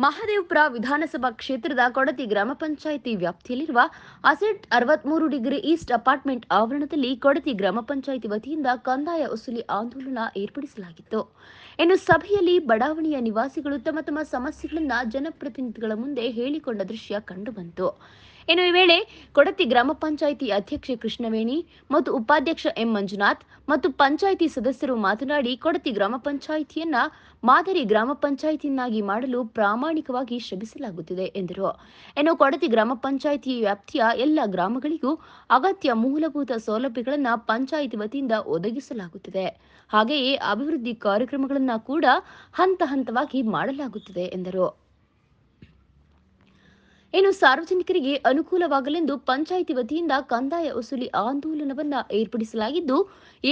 ಮಹದೇವಪುರ ವಿಧಾನಸಭಾ ಕ್ಷೇತ್ರದ ಕೊಡತಿ ಗ್ರಾಮ ಪಂಚಾಯಿತಿ ವ್ಯಾಪ್ತಿಯಲ್ಲಿರುವ ಅಸೆಟ್ 63 ಡಿಗ್ರಿ ಈಸ್ಟ್ ಅಪಾರ್ಟ್ಮೆಂಟ್ ಆವರಣದಲ್ಲಿ ಕೊಡತಿ ಗ್ರಾಮ ಪಂಚಾಯಿತಿ ವತಿಯಿಂದ ಕಂದಾಯ ವಸೂಲಿ ಆಂದೋಲನ ಏರ್ಪಡಿಸಲಾಗಿತ್ತು. ಇನ್ನು ಸಭೆಯಲ್ಲಿ ಬಡಾವಣೆಯ ನಿವಾಸಿಗಳು ತಮ್ಮ ಸಮಸ್ಯೆಗಳನ್ನು ಜನಪ್ರತಿನಿಧಿಗಳ ಮುಂದೆ ಹೇಳಿಕೊಂಡ ದೃಶ್ಯ ಕಂಡುಬಂತು. ಇನ್ನು ಈ ವೇಳೆ ಕೊಡತಿ ಗ್ರಾಮ ಪಂಚಾಯಿತಿ ಅಧ್ಯಕ್ಷೆ ಕೃಷ್ಣವೇಣಿ ಮತ್ತು ಉಪಾಧ್ಯಕ್ಷ ಎಂ ಮಂಜುನಾಥ್ ಮತ್ತು ಪಂಚಾಯಿತಿ ಸದಸ್ಯರು ಮಾತನಾಡಿ, ಕೊಡತಿ ಗ್ರಾಮ ಪಂಚಾಯಿತಿಯನ್ನ ಮಾದರಿ ಗ್ರಾಮ ಪಂಚಾಯಿತಿಯನ್ನಾಗಿ ಮಾಡಲು ಪ್ರಾಮಾಣಿಕವಾಗಿ ಶ್ರಮಿಸಲಾಗುತ್ತಿದೆ ಎಂದರು. ಇನ್ನು ಕೊಡತಿ ಗ್ರಾಮ ಪಂಚಾಯಿತಿ ವ್ಯಾಪ್ತಿಯ ಎಲ್ಲ ಗ್ರಾಮಗಳಿಗೂ ಅಗತ್ಯ ಮೂಲಭೂತ ಸೌಲಭ್ಯಗಳನ್ನು ಪಂಚಾಯಿತಿ ವತಿಯಿಂದ ಒದಗಿಸಲಾಗುತ್ತಿದೆ. ಹಾಗೆಯೇ ಅಭಿವೃದ್ಧಿ ಕಾರ್ಯಕ್ರಮಗಳನ್ನು ಕೂಡ ಹಂತ ಹಂತವಾಗಿ ಮಾಡಲಾಗುತ್ತಿದೆ ಎಂದರು. ಇನ್ನು ಸಾರ್ವಜನಿಕರಿಗೆ ಅನುಕೂಲವಾಗಲೆಂದು ಪಂಚಾಯಿತಿ ವತಿಯಿಂದ ಕಂದಾಯ ವಸೂಲಿ ಆಂದೋಲನವನ್ನು ಏರ್ಪಡಿಸಲಾಗಿದ್ದು,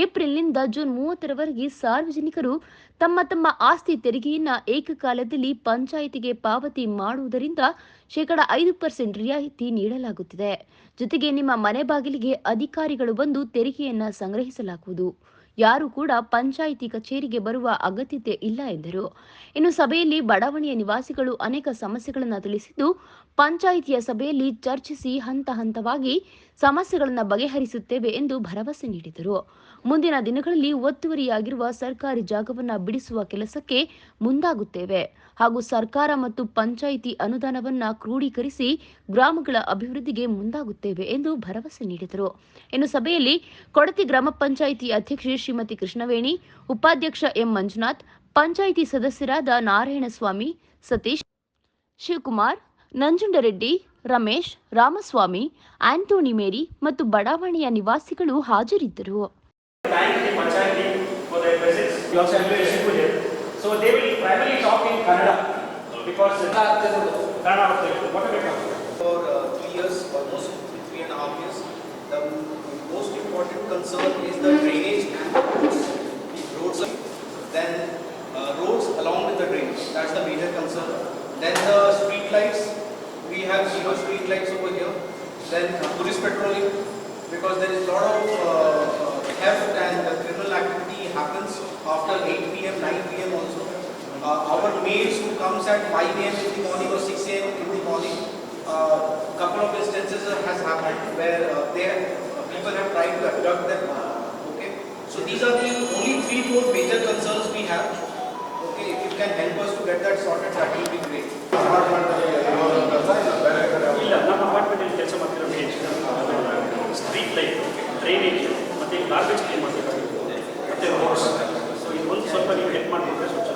ಏಪ್ರಿಲ್ನಿಂದ ಜೂನ್ 30ರವರೆಗೆ ಸಾರ್ವಜನಿಕರು ತಮ್ಮ ಆಸ್ತಿ ತೆರಿಗೆಯನ್ನ ಏಕಕಾಲದಲ್ಲಿ ಪಂಚಾಯಿತಿಗೆ ಪಾವತಿ ಮಾಡುವುದರಿಂದ 5% ರಿಯಾಯಿತಿ ನೀಡಲಾಗುತ್ತಿದೆ. ಜೊತೆಗೆ ನಿಮ್ಮ ಮನೆ ಬಾಗಿಲಿಗೆ ಅಧಿಕಾರಿಗಳು ಬಂದು ತೆರಿಗೆಯನ್ನ ಸಂಗ್ರಹಿಸಲಾಗುವುದು. ಯಾರು ಕೂಡ ಪಂಚಾಯಿತಿ ಕಚೇರಿಗೆ ಬರುವ ಅಗತ್ಯತೆ ಇಲ್ಲ ಎಂದರು. ಇನ್ನು ಸಭೆಯಲ್ಲಿ ಬಡಾವಣೆಯ ನಿವಾಸಿಗಳು ಅನೇಕ ಸಮಸ್ಯೆಗಳನ್ನು ತಿಳಿಸಿದ್ದು, ಪಂಚಾಯಿತಿಯ ಸಭೆಯಲ್ಲಿ ಚರ್ಚಿಸಿ ಹಂತ ಹಂತವಾಗಿ ಸಮಸ್ಯೆಗಳನ್ನು ಬಗೆಹರಿಸುತ್ತೇವೆ ಎಂದು ಭರವಸೆ ನೀಡಿದರು. ಮುಂದಿನ ದಿನಗಳಲ್ಲಿ ಒತ್ತುವರಿಯಾಗಿರುವ ಸರ್ಕಾರಿ ಜಾಗವನ್ನು ಬಿಡಿಸುವ ಕೆಲಸಕ್ಕೆ ಮುಂದಾಗುತ್ತೇವೆ ಹಾಗೂ ಸರ್ಕಾರ ಮತ್ತು ಪಂಚಾಯಿತಿ ಅನುದಾನವನ್ನು ಕ್ರೋಢೀಕರಿಸಿ ಗ್ರಾಮಗಳ ಅಭಿವೃದ್ಧಿಗೆ ಮುಂದಾಗುತ್ತೇವೆ ಎಂದು ಭರವಸೆ ನೀಡಿದರು. ಇನ್ನು ಸಭೆಯಲ್ಲಿ ಕೊಡತಿ ಗ್ರಾಮ ಪಂಚಾಯಿತಿ ಅಧ್ಯಕ್ಷೆ ಶ್ರೀಮತಿ ಕೃಷ್ಣವೇಣಿ, ಉಪಾಧ್ಯಕ್ಷ ಎಂ ಮಂಜುನಾಥ್, ಪಂಚಾಯಿತಿ ಸದಸ್ಯರಾದ ನಾರಾಯಣಸ್ವಾಮಿ, ಸತೀಶ್, ಶಿವಕುಮಾರ್, ನಂಜುಂಡರೆಡ್ಡಿ, ರಮೇಶ್, ರಾಮಸ್ವಾಮಿ, ಆಂಟೋನಿ ಮೇರಿ ಮತ್ತು ಬಡಾವಣೆಯ ನಿವಾಸಿಗಳು ಹಾಜರಿದ್ದರು. So they will primarily talk in Kannada because for 3 years, almost 3.5 years, the most important concern is the drainage and roads. Roads, then roads along with the drainage. That's the major concern. Then the street lights. We have 0 street lights over here. Then police patrolling, because there is a lot of theft and criminal activity happens after 8 p.m., 9 p.m. also. Our maids who comes at 5 a.m. in the morning or 6 a.m. in the morning, couple of instances has happened where people have tried to abduct them. Okay, so these are the only 3-4 major concerns we have. Okay, if you can help us to get that sorted, that will be great. ಇಲ್ಲ, ನಮ್ಮ ಅಪಾರ್ಟ್ಮೆಂಟಲ್ಲಿ ಕೆಲಸ ಮಾಡ್ತಿರೋ street light, drainage ಮತ್ತು garbage clean ಮಾಡಬೇಕಾಗಿತ್ತು ಮತ್ತು roads. So ಇದೊಂದು ಸ್ವಲ್ಪ ನೀವು ಹೆಲ್ಪ್ ಮಾಡಿಬಿಟ್ರೆ ಸ್ವಲ್ಪ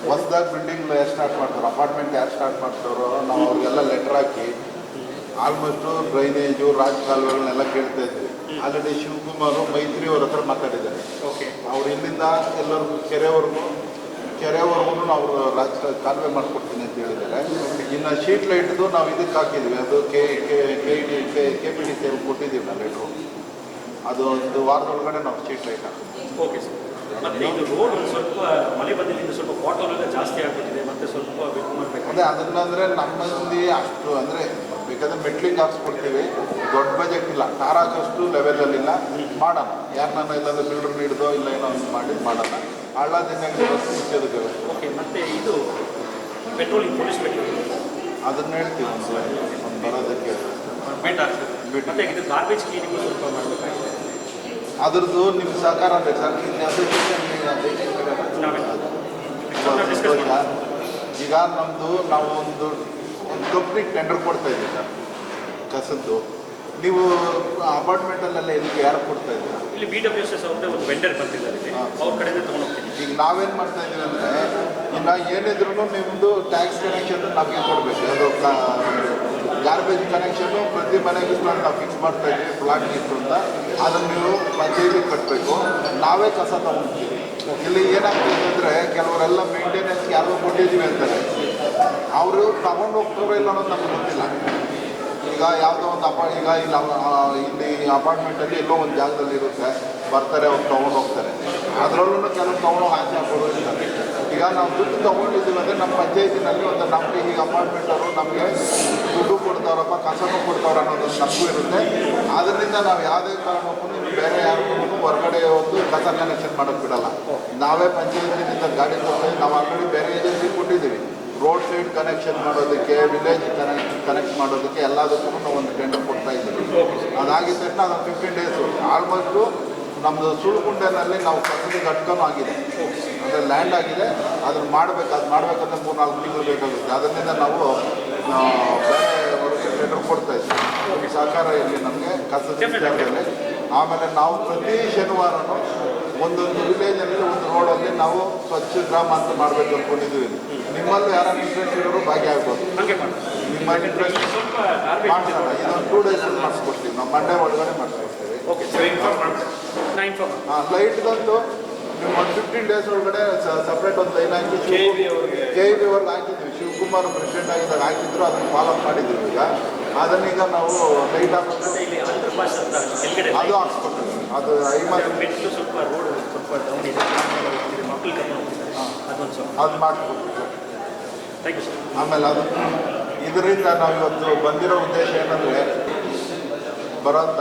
ಹೊಸದಾಗಿ ಬಿಲ್ಡಿಂಗ್ ಯಾರು ಸ್ಟಾರ್ಟ್ ಮಾಡ್ತಾರೋ, ಅಪಾರ್ಟ್ಮೆಂಟ್ ಯಾರು ಸ್ಟಾರ್ಟ್ ಮಾಡ್ತಾರೋ ನಾವು ಅವ್ರಿಗೆಲ್ಲ ಲೆಟ್ರ್ ಹಾಕಿ ಆಲ್ಮೋಸ್ಟು ಡ್ರೈನೇಜು ಕಾಲುವೆಗಳನ್ನೆಲ್ಲ ಕೇಳ್ತಾ ಇದ್ವಿ. ಆಲ್ರೆಡಿ ಶಿವಕುಮಾರ್ ಮೈತ್ರಿ ಅವ್ರ ಹತ್ರ ಮಾತಾಡಿದ್ದಾರೆ. ಓಕೆ, ಅವ್ರು ಇಲ್ಲಿಂದ ಎಲ್ಲರಿಗೂ ಕೆರೆವರೆಗೂ ಅವರು ಕಾಲುವೆ ಮಾಡಿಕೊಡ್ತೀನಿ ಅಂತ ಹೇಳಿದ್ದಾರೆ. ಇನ್ನು ಶೀಟ್ ಲೈಟ್ದು ನಾವು ಇದಕ್ಕೆ ಹಾಕಿದ್ವಿ, ಅದು KPDC ಕೊಟ್ಟಿದ್ದೀವಿ ನಾವು ಲೆಟ್ರು. ಅದು ಒಂದು ವಾರದೊಳಗಡೆ ನಾವು ಶೀಟ್ ಲೈಟ್ ಹಾಕ್ತೀವಿ. Okay sir. ಮತ್ತು ಇದು ರೋಡ್ ಒಂದು ಸ್ವಲ್ಪ ಮಳೆ ಬಂದಿದ್ದರಿಂದ ಸ್ವಲ್ಪ ವಾಟರ್ ಎಲ್ಲ ಜಾಸ್ತಿ ಆಗ್ಬಿಟ್ಟಿದೆ, ಮತ್ತು ಸ್ವಲ್ಪ ಬೇಕು ಮಾಡಬೇಕು. ಅದೇ ಅದನ್ನಂದರೆ ನಮ್ಮಲ್ಲಿ ಅಷ್ಟು ಅಂದರೆ ಬೇಕಾದ್ರೆ ಮೆಟ್ಲಿಂಗ್ ಹಾಕ್ಸ್ಕೊಡ್ತೀವಿ, ದೊಡ್ಡ ಬಜೆಟ್ ಇಲ್ಲ, ಕಾರ್ ಹಾಕೋಷ್ಟು ಲೆವೆಲಲ್ಲಿಲ್ಲ, ಮಾಡೋಣ. ಯಾರನ್ನ ಇಲ್ಲಾಂದ್ರೆ ಬಿಲ್ಡರ್ ಹಿಡಿದೋ ಇಲ್ಲ ಏನೋ ಒಂದು ಮಾಡಿ ಮಾಡೋಣ. ಹಳ್ಳದಿಂದ ಮುಚ್ಚೋದಕ್ಕೆ ವ್ಯವಸ್ಥೆ. ಓಕೆ, ಮತ್ತು ಇದು ಪೆಟ್ರೋಲಿಂಗ್, ಪೊಲೀಸ್ ಪೆಟ್ರೋಲಿಂಗ್ ಅದನ್ನ ಹೇಳ್ತೀವಿ ಒಂದು ಬರೋದಕ್ಕೆ ಬಿಟ್ ಆಗ್ತದೆ. ಮತ್ತು ಇದು ಗಾರ್ಬೇಜ್ ಕ್ಲೀನಿಂಗ್ ಸ್ವಲ್ಪ ಮಾಡಬೇಕಾಗಿದೆ. ಅದ್ರದ್ದು ನಿಮ್ಮ ಸಹಕಾರ ಬೇಕು ಸರ್. ಈಗ ನಮ್ಮದು ನಾವು ಒಂದು ಕಂಪ್ನಿಗೆ ಟೆಂಡರ್ ಕೊಡ್ತಾ ಇದ್ದೀವಿ ಸರ್ ಕಸದ್ದು. ನೀವು ಅಪಾರ್ಟ್ಮೆಂಟಲ್ಲೆಲ್ಲ ಎಲ್ಲಿಗೆ ಯಾರು ಕೊಡ್ತಾ ಇದ್ದೀರಾ? ಇಲ್ಲಿ BWSS ಅವ್ರದ್ದೇ ಒಂದು ವೆಂಡರ್ ಬಂದಿದ್ದಾರೆ, ಅವ್ರ ಕಡೆಯಿಂದ ತೊಗೊಂಡೋಗ್ತೀನಿ. ಈಗ ನಾವೇನು ಮಾಡ್ತಾ ಇದ್ದೀವಿ ಅಂದರೆ, ಇನ್ನು ಏನಿದ್ರು ನಿಮ್ಮದು ಟ್ಯಾಕ್ಸ್ ಕನೆಕ್ಷನ್ ನಮಗೆ ಕೊಡಬೇಕು. ಅದು ಗಾರ್ಬೇಜ್ ಕನೆಕ್ಷನ್ನು ಪ್ರತಿ ಮನೆಗೂ ನಾವು ಫಿಕ್ಸ್ ಮಾಡ್ತಾ ಇದ್ದೀವಿ, ಪ್ಲಾಟ್ ಇತ್ತು ಅಂತ. ಅದನ್ನು ನೀವು ಪಂಚಾಯಿತಿಗೆ ಕಟ್ಟಬೇಕು, ನಾವೇ ಕಸ ತೊಗೊಳ್ತೀವಿ. ಇಲ್ಲಿ ಏನಾಗ್ತದೆ ಅಂದರೆ, ಕೆಲವರೆಲ್ಲ ಮೇಂಟೆನೆನ್ಸ್ ಯಾರೋ ಕೊಟ್ಟಿದ್ದೀವಿ ಅಂತಾರೆ, ಅವರು ತಗೊಂಡು ಹೋಗ್ತಾರೋ ಇಲ್ಲ ಅನ್ನೋದು ನಮ್ಗೆ ಗೊತ್ತಿಲ್ಲ. ಈಗ ಯಾವುದೋ ಒಂದು ಈಗ ಇಲ್ಲಿ ಅಪಾರ್ಟ್ಮೆಂಟಲ್ಲಿ ಎಲ್ಲೋ ಒಂದು ಜಾಗದಲ್ಲಿ ಇರುತ್ತೆ, ಬರ್ತಾರೆ, ಅವ್ರು ತೊಗೊಂಡು ಹೋಗ್ತಾರೆ. ಅದರಲ್ಲೂ ಕೆಲವು ತೊಗೊಂಡೋಗಿ ಆಚೆ ಹಾಕೋರು ಇರ್ತಾರೆ. ಈಗ ನಾವು ದುಡ್ಡು ತೊಗೊಂಡಿದ್ದೀವಿ ಅಂದರೆ ನಮ್ಮ ಪಂಚಾಯತಿನಲ್ಲಿ ಒಂದು ನಮಗೆ ಈಗ ಅಪಾರ್ಟ್ಮೆಂಟವರು ನಮಗೆ ದುಡ್ಡು ಕೊಡ್ತಾವ್ರಪ್ಪ, ಕಸನೂ ಕೊಡ್ತಾವ್ರ ಅನ್ನೋದೊಂದು ನಮಗೂ ಇರುತ್ತೆ. ಆದ್ದರಿಂದ ನಾವು ಯಾವುದೇ ಕಾರಣಕ್ಕೂ ಬೇರೆ ಯಾರಿಗೂ ಹೊರಗಡೆ ಒಂದು ಕಸ ಕನೆಕ್ಷನ್ ಮಾಡೋಕ್ಕೆ ಬಿಡಲ್ಲ. ನಾವೇ ಪಂಚಾಯತಿನಿಂದ ಗಾಡಿ ತೊಗೊಂಡು ನಾವು ಆಲ್ರೆಡಿ ಬೇರೆ ಏಜೆನ್ಸಿ ಕೊಟ್ಟಿದ್ದೀವಿ. ರೋಡ್ ಸೈಡ್ ಕನೆಕ್ಷನ್ ಮಾಡೋದಕ್ಕೆ, ವಿಲೇಜ್ ಕನೆಕ್ಟ್ ಮಾಡೋದಕ್ಕೆ ಎಲ್ಲದಕ್ಕೂ ನಾವು ಒಂದು ಟೆಂಡರ್ ಕೊಡ್ತಾ ಇದ್ದೀವಿ. ಅದಾಗಿದ್ದ ತಕ್ಷಣ ಅದು 15 ಡೇಸು ಆಲ್ಮೋಸ್ಟು ನಮ್ಮದು ಸುಳ್ಕುಂಡೆನಲ್ಲಿ ನಾವು ಕಸದ ಘಟಕನೂ ಆಗಿದೆ, ಅಂದರೆ ಲ್ಯಾಂಡ್ ಆಗಿದೆ. ಅದನ್ನು ಮಾಡಬೇಕಂದ್ರೆ 3-4 ತಿಂಗಳು ಬೇಕಾಗುತ್ತೆ. ಅದರಿಂದ ನಾವು ಬೇರೆವರೆಗೆ ಟೆಂಡರ್ ಕೊಡ್ತಾ ಇದ್ದೀವಿ. ಸಹಕಾರ ಇಲ್ಲಿ ನಮಗೆ ಕಸದ ವಿಚಾರದಲ್ಲಿ. ಆಮೇಲೆ ನಾವು ಪ್ರತಿ ಶನಿವಾರನೂ ಒಂದೊಂದು ವಿಲೇಜಲ್ಲಿ ಒಂದು ರೋಡಲ್ಲಿ ನಾವು ಸ್ವಚ್ಛ ಗ್ರಾಮ ಅಂತ ಮಾಡಬೇಕು ಅಂದ್ಕೊಂಡಿದ್ದೀವಿ. ನಿಮ್ಮಲ್ಲೂ ಯಾರು ಇಂಟ್ರೆಸ್ಟ್ ಇರೋರು ಭಾಗಿಯಾಗ್ಬೋದು. ನಿಮ್ಮ ಇಂಟ್ರೆಸ್ಟ್ ಮಾಡ್ಸೋಣ. ಇದೊಂದು 2 ಡೇಸ್ ಮಾಡಿಸ್ಕೊಡ್ತೀವಿ. ನಾವು ಮಂಡೇ ಒಳಗಡೆ ಮಾಡಿಸ್ಕೊಡ್ತೀವಿ. ಲೈಟ್ದಂತೂ ನೀವು ಒಂದು 15 ಡೇಸ್ ಒಳಗಡೆ ಸಪ್ರೇಟ್ ಒಂದು ಲೈನ್ ಹಾಕಿ KEB ಅವ್ರಿಗೆ ಹಾಕಿದ್ವಿ. ಶಿವಕುಮಾರ್ ಪ್ರೆಸಿಡೆಂಟ್ ಆಗಿದ್ದಾಗ ಹಾಕಿದ್ರು, ಅದನ್ನು ಫಾಲೋ ಅಪ್ ಮಾಡಿದ್ದೀವಿ. ಈಗ ಅದನ್ನೀಗ ನಾವು ಲೈಟ್ ಹಾಕೋದು ಅದು ಹಾಕ್ಸ್ಕೊಡ್ತೀವಿ. ಅದು 50 ಸ್ವಲ್ಪ ರೋಡ್ ಸ್ವಲ್ಪ ಡೌನ್ ಇದೆ, ಮಕ್ಕಳು ಅದು ಮಾಡಿಸ್ಕೊಡ್ತೀವಿ. Thank you sir. ಆಮೇಲೆ ಅದು ಇದರಿಂದ ನಾವು ಇವತ್ತು ಬಂದಿರೋ ಉದ್ದೇಶ ಏನಂದರೆ, ಬರೋಂಥ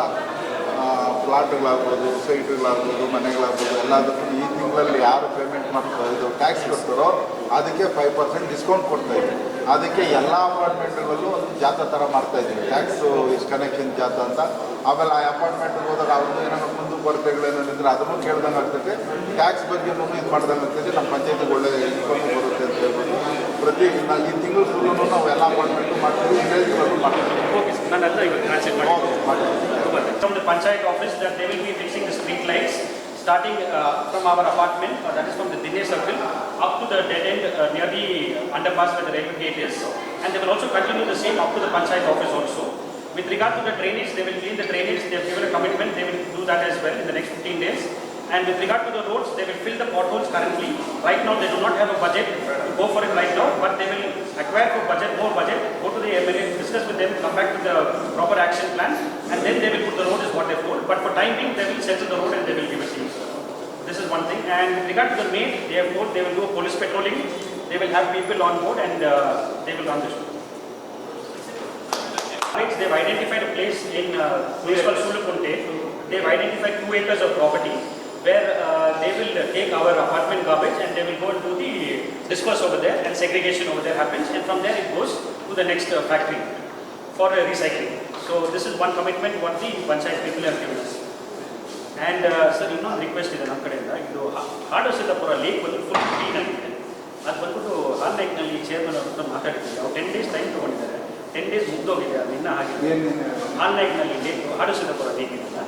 ಪ್ಲಾಟ್ಗಳಾಗ್ಬೋದು, ಸೈಟ್ಗಳಾಗ್ಬೋದು, ಮನೆಗಳಾಗ್ಬೋದು, ಎಲ್ಲದಕ್ಕೂ ಈ ತಿಂಗಳಲ್ಲಿ ಯಾರು ಪೇಮೆಂಟ್ ಮಾಡ್ತಾರೆ, ಇದು ಟ್ಯಾಕ್ಸ್ ಕೊಡ್ತಾರೋ ಅದಕ್ಕೆ 5% ಡಿಸ್ಕೌಂಟ್ ಕೊಡ್ತಾಯಿದ್ವಿ. ಅದಕ್ಕೆ ಎಲ್ಲ ಅಪಾರ್ಟ್ಮೆಂಟ್ಗಳಲ್ಲೂ ಒಂದು ಜಾಥಾ ಥರ ಮಾಡ್ತಾಯಿದ್ದೀವಿ, ಟ್ಯಾಕ್ಸು ಕನೆಕ್ಷನ್ ಜಾಥಾ ಅಂತ. ಆಮೇಲೆ ಆ ಅಪಾರ್ಟ್ಮೆಂಟ್ಗೆ ಹೋದಾಗ ಅವ್ರದ್ದು ಏನಾದ್ರು ಕುಂದುಕೊರತೆಗಳೇನಿದ್ರೆ ಅದನ್ನು ಕೇಳ್ದಂಗೆ ಆಗ್ತೈತೆ, ಟ್ಯಾಕ್ಸ್ ಬಗ್ಗೆನೂ ಇದು ಮಾಡ್ದಂಗೆ ಆಗ್ತೈತೆ. ನಮ್ಮ ಪಂಚಾಯತಿಗೆ ಒಳ್ಳೆ ಇನ್ಕಮ್ ಬರುತ್ತೆ ಅಂತ ಹೇಳ್ಬೋದು. ಪ್ರತಿ ಈ ತಿಂಗಳು ಫುಲ್ಲೂ ನಾವು ಎಲ್ಲ ಅಪಾರ್ಟ್ಮೆಂಟು ಮಾಡ್ತೀವಿ, ವಿಲೇಜ್ಗಳಲ್ಲೂ ಮಾಡ್ತೀವಿ. ಓಕೆ ಸರ್, ನಾನು ಅದನ್ನ ಇವಾಗ ಟ್ರಾನ್ಸ್ಲೇಟ್ ಮಾಡ್ತೀನಿ. From the Panchayat office that they will be fixing the street lights starting from our apartment, that is from the Dinesh Circle, up to the dead end near the underpass where the railway gate is, and they will also continue the same up to the Panchayat office also. With regard to the drainage, they will clean the drainage. They have given a commitment, they will do that as well in the next 15 days. And with regard to the roads, they will fill the potholes currently. Right now, they do not have a budget to go for it right now, but they will acquire for budget, more budget, go to the MLA, discuss with them, come back to the proper action plan, and then they will put the road is what they told. But for time being, they will settle the road and they will give it to you. This is one thing. And with regard to the maid, they have told they will do a police patrolling. They will have people on board and they will run the show. They have identified a place in place called Sulukunte. They have identified 2 acres of property where they will take our apartment garbage and they will go and do the disperse over there, and segregation over there happens, and from there it goes to the next factory for recycling. So this is one commitment what the Panchayat people have given us. And sir, ಇನ್ನೊಂದು request ಇದೆ ನಮ್ಮ ಕಡೆಯಿಂದ. ಇದು ಹಾಡೋಸಿದ್ದಪುರ lake ಬಂದು full clean ಆಗಿದೆ. ಅದು ಬಂದ್ಬಿಟ್ಟು ಹಾಲ್ ಲೇಕ್ನಲ್ಲಿ chairman ಅವ್ರ ಮಾತಾಡಿದ್ದೀವಿ. ಅವ್ರು 10 days ಟೈಮ್ ತೊಗೊಂಡಿದ್ದಾರೆ. 10 days ಮುಗ್ದೋಗಿದೆ, ಅದು ಇನ್ನೂ ಆಗಿದೆ. ಹಾಲ್ ಲೇಕ್ನಲ್ಲಿ ಲೇಕ್ ಹಾಡೋಸಿದ್ದಪುರ ಲೇಕ್ ಇದೆಯಲ್ಲ,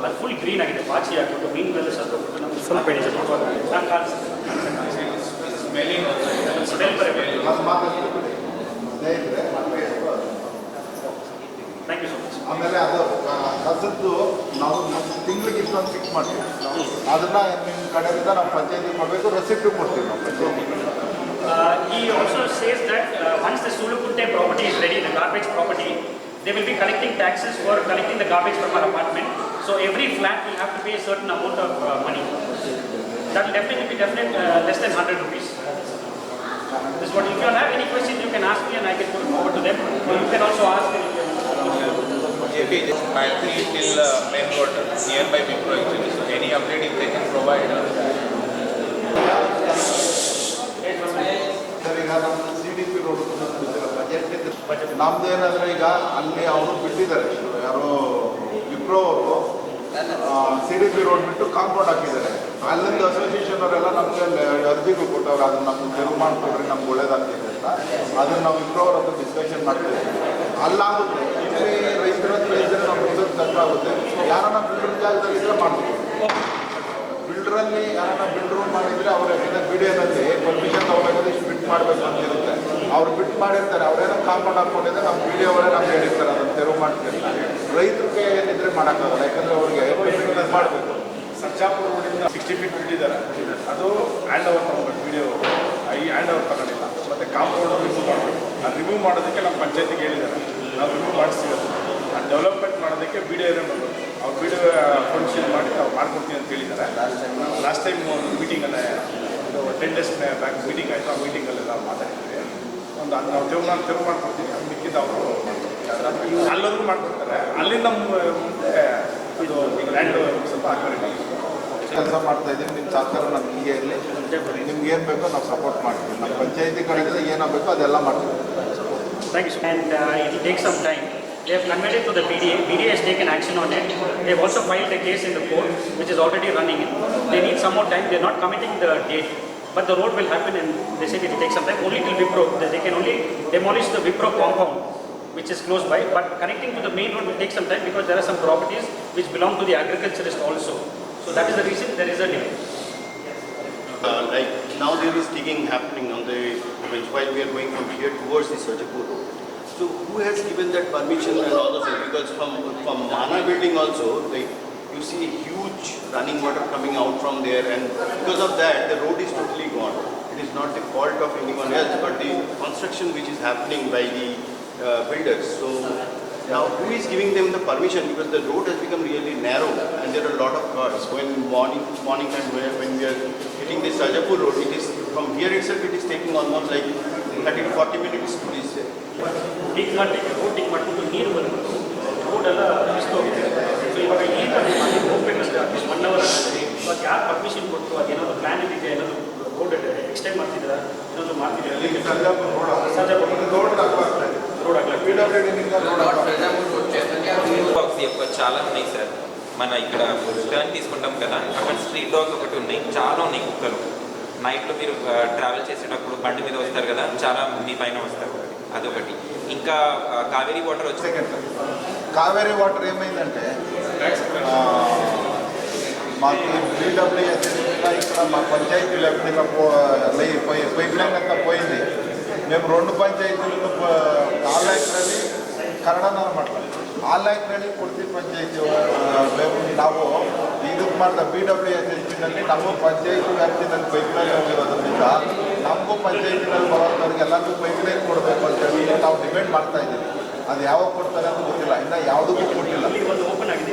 ಅದು ಫುಲ್ ಗ್ರೀನ್ ಆಗಿದೆ. ಪಾಚಿ ಹಾಕ್ಬಿಟ್ಟು ಮೀನುಗಳೆಲ್ಲ ಸತ್ತೋಗ್ಬಿಟ್ಟು ನಮ್ಗೆ ಸ್ವಲ್ಪ ಸ್ಮೆಲ್ ಬರಬೇಕು. Thank you so much. ಆಮೇಲೆ ಅದು ಕಸದ್ದು ನಾವು ತಿಂಗಳಿಗೆ ಇಷ್ಟೊಂದು ಫಿಕ್ಸ್ ಮಾಡ್ತೀವಿ. ಅದನ್ನು ನಿಮ್ಮ ಕಡೆಯಿಂದ ನಾವು ಪಂಚಾಯತಿಗೆ ಮಾಡಬೇಕು, ರೆಸಿಪ್ಟ್ ಕೊಡ್ತೀವಿ ನಾವು ಪಂಚಾಯತಿಗೆ. He also says that once the Sulukunte property is ready, the garbage property, they will be collecting taxes for collecting the garbage from our apartment. So every flat will have to pay a certain amount of money. That will definitely be less than 100 rupees. This is what. If you have any questions, you can ask me and I can put it forward to them. Or you can also ask them. JP, this might be till main road nearby Wipro actually. So any update if they can provide. Sir, ಈಗ ನಮ್ಮ CDP road budget ನಮ್ದು ಏನಂದರೆ, ಈಗ ಅಲ್ಲಿ ಅವರು ಬಿಟ್ಟಿದ್ದಾರೆ, ಯಾರೋ ವಿಪ್ರೋ ಅವರು CDP ರೋಡ್ ಬಿಟ್ಟು ಕಾಂಪೌಂಡ್ ಹಾಕಿದ್ದಾರೆ. ಅಲ್ಲಿಂದ ಅಸೋಸಿಯೇಷನ್ ಅವರೆಲ್ಲ ನಮಗೆ ಅರ್ಜಿಗಳು ಕೊಟ್ಟವ್ರು, ಅದನ್ನು ನಮ್ಗೆ ತೆರವು ಮಾಡಿಕೊಡ್ರಿ, ನಮ್ಗೆ ಒಳ್ಳೇದಾಗ್ತಿದೆ ಅಂತ. ಅದನ್ನು ನಾವು ವಿಪ್ರೋ ಅವ್ರ ಹತ್ರ ಡಿಸ್ಕಷನ್ ಮಾಡ್ತೀವಿ. ಅಲ್ಲಾಗುತ್ತೆ, ಇಲ್ಲಿ ರೈತರಲ್ಲಿ ನಮ್ಮ ಮುಗಿಸೋದು ಕಷ್ಟ ಆಗುತ್ತೆ. ಯಾರನ್ನ ಬಿಲ್ಡರ್ ಜಾಗದಲ್ಲಿದ್ದರೆ ಮಾಡ್ತೀವಿ. ಬಿಲ್ಡ್ರಲ್ಲಿ ಯಾರನ್ನ ಬಿಲ್ಡ್ರು ಮಾಡಿದರೆ ಅವ್ರ ಬಿಡಿಯೋದಲ್ಲಿ ಪರ್ಮಿಷನ್ ತಗೋಬೇಕಾದ್ರೆ ಇಷ್ಟು ಬಿಟ್ಟು ಮಾಡಬೇಕು ಅಂತ ಇರುತ್ತೆ. ಅವ್ರು ಬಿಟ್ಟು ಮಾಡಿರ್ತಾರೆ, ಅವ್ರೇನೋ ಕಾಂಪೌಂಡ್ ಹಾಕ್ಕೊಂಡಿದ್ರೆ ನಮ್ಮ ಬಿಡಿಯೋವರೇ ನಮ್ಗೆ ಹೇಳಿರ್ತಾರೆ ಅದನ್ನು ತೆರವು ಮಾಡ್ತೀವಿ. ರೈತರಿಗೆ ಏನಿದ್ರೆ ಮಾಡೋಕ್ಕಾಗಲ್ಲ, ಯಾಕಂದರೆ ಅವ್ರಿಗೆ ಮಾಡಬೇಕು. ಸರ್ಜಾಪುರ ರೋಡಿಂದ 60 feet ಬಿಟ್ಟಿದ್ದಾರೆ, ಅದು ಹ್ಯಾಂಡ್ ಓವರ್ ತಗೋಬೇಕು. ವಿಡಿಯೋ ಈ ಹ್ಯಾಂಡ್ ಓವರ್ ತಗೊಂಡಿಲ್ಲ. ಮತ್ತು ಕಾಂಪೌಂಡ್ ರಿಮೂವ್ ಮಾಡಬೇಕು. ಅದು ರಿಮೂವ್ ಮಾಡೋದಕ್ಕೆ ನಮ್ಮ ಪಂಚಾಯತಿಗೆ ಹೇಳಿದ್ದಾರೆ, ನಾವು ರಿಮೂವ್ ಮಾಡಿಸ್ತೀವಿ. ಅದು ಡೆವಲಪ್ಮೆಂಟ್ ಮಾಡೋದಕ್ಕೆ ವಿಡಿಯೋ ಏನೇ ಮಾಡಬೇಕು. ಅವ್ರು ವಿಡಿಯೋ ಫಂಕ್ಷನ್ ಮಾಡಿ ನಾವು ಮಾಡ್ಕೊಡ್ತೀವಿ ಅಂತ ಹೇಳಿದ್ದಾರೆ. ಲಾಸ್ಟ್ ಟೈಮ್ ಒಂದು ಮೀಟಿಂಗಲ್ಲೇ, ಒಂದು 10 days ಬ್ಯಾಕ್ ಮೀಟಿಂಗ್ ಆಯಿತು. ಆ ಮೀಟಿಂಗಲ್ಲೆಲ್ಲ ಮಾತಾಡಿದ್ವಿ. ಒಂದು ಅದು ನಾವು ತೆರವು ಮಾಡ್ಕೊಡ್ತೀವಿ. ಅದು ಮಿಕ್ಕಿದ್ದು ಅವರು ಅಲ್ಲರೂ ಮಾಡ್ಕೊಡ್ತಾರೆ. ಅಲ್ಲಿಂದ ಮುಂದೆ ಅದು ಲ್ಯಾಂಡ್ ಸ್ವಲ್ಪ ಆಕ್ಯುರೇಟ್ ಆಗಿದೆ. ಕೆಲಸ ಮಾಡ್ತಾ ಇದ್ದೀವಿ. ನಿಮ್ಮ ಸಹಕಾರ ನಮ್ಗೆ ಹೀಗೆ ಇರಲಿ. ನಿಮ್ಗೆ ಏನು ಬೇಕೋ ನಾವು ಸಪೋರ್ಟ್ ಮಾಡ್ತೀವಿ. ನಮ್ಮ ಪಂಚಾಯತಿ ಕಡೆಯಿಂದ ಏನಾಗಬೇಕೋ ಅದೆಲ್ಲ ಮಾಡ್ತೀವಿ. Thank you, sir. And it will take some time. They have conveyed it to the PDA. PDA has taken action on it. They have also filed a case in the court, which is already running in. They need some more time. They are not committing the date. But the road will happen and they said it will take some time. Only till Wipro. They can only demolish the Wipro compound, which is close by. But connecting to the main road will take some time because there are some properties which belong to the agriculturist also. So that is the reason there is a delay. Like now there is digging happening on the while we are going from here towards the Sarjapur road. So who has given that permission and all of it? Because from Mana building also, like you see huge running water coming out from there, and because of that the road is totally gone. It is not the fault of anyone else, but the construction which is happening by the builders. So now who is giving them the permission? Because the road has become really narrow and there are a lot of cars. When morning time when we are hitting the Sarjapur road, it is from here itself it is taking almost like 30 to 40 minutes to reach there. ಡಿಗ್ ಮಾಡಲಿಕ್ಕೆ road ಡಿಗ್ ಮಾಡಿಬಿಟ್ಟು ನೀರು ಬಂದ್ಬಿಟ್ಟು road ಎಲ್ಲ ಹೋಗಿದೆ. So ಇವಾಗ ಈಗ ಹೋಗ್ಬೇಕಷ್ಟೇ at least 1 hour ಆಗ್ತದೆ. ಇವಾಗ ಯಾರು ಪರ್ಮಿಷನ್ ಕೊಟ್ಟು ಅದೇನಾದ್ರು ಪ್ಲಾನ್ ಇದೆಯಾ, ಏನಾದ್ರು ರೋಡ್ ಎಕ್ಸ್ಟೆಂಡ್ ಮಾಡ್ತಿದ್ದೀರಾ, ಏನಾದ್ರು ಮಾಡ್ತಿದ್ದೀರಾ? రోడ్ చాలా ఉన్నాయి సార్. మన ఇక్కడ టర్న్ తీసుకుంటాం కదా, అక్కడ స్ట్రీట్ డాగ్స్ ఒకటి ఉన్నాయి, చాలా ఉన్నాయి కుక్కలు. నైట్లో మీరు ట్రావెల్ చేసేటప్పుడు బండి మీద వస్తారు కదా, చాలా మీ పైన వస్తారు. అదొకటి. ఇంకా కావేరీ వాటర్ వచ్చి కావేరీ వాటర్ ఏమైందంటే మాకు బీడబ్ల్యూఎస్ ఇక్కడ మా పంచాయతీ లెఫ్ట్గా పైప్ లైన్ అంతా పోయింది. మేము 2 పంచాయతీలను ಆಲ್ಲಾಯ್ಕ್ರಲ್ಲಿ ಕನ್ನಡನ ಮಾಡಲ್ಲ. ಆಲ್ಲಾಯ್ಕ್ರಲ್ಲಿ ಕೊಡ್ತಿ ಪಂಚಾಯತಿ మేము ನಾವು ಇದಕ್ಕೆ ಮಾಡಿದ BWS ಹೆಚ್ಪಿನಲ್ಲಿ ನಮ್ಮ ಪಂಚಾಯತಿ ವ್ಯಾಪ್ತಿನಲ್ಲಿ ಪೈಪ್ಲೈನ್ ಹೋಗಿರೋದ್ರಿಂದ ನಮಗೂ ಪಂಚಾಯತಿನಲ್ಲಿ ಬರೋದವ್ರಿಗೆ ಎಲ್ಲರಿಗೂ ಪೈಪ್ಲೈನ್ ಕೊಡಬೇಕು ಅಂತೇಳಿ ನಾವು ಡಿಮ್ಯಾಂಡ್ ಮಾಡ್ತಾ ಇದ್ದೀವಿ. ಅದು ಯಾವಾಗ ಕೊಡ್ತಾರೆ ಅಂತ ಗೊತ್ತಿಲ್ಲ, ಇನ್ನು ಯಾವುದಕ್ಕೂ ಕೊಟ್ಟಿಲ್ಲ. ಒಂದು ಓಪನ್ ಆಗಿದೆ,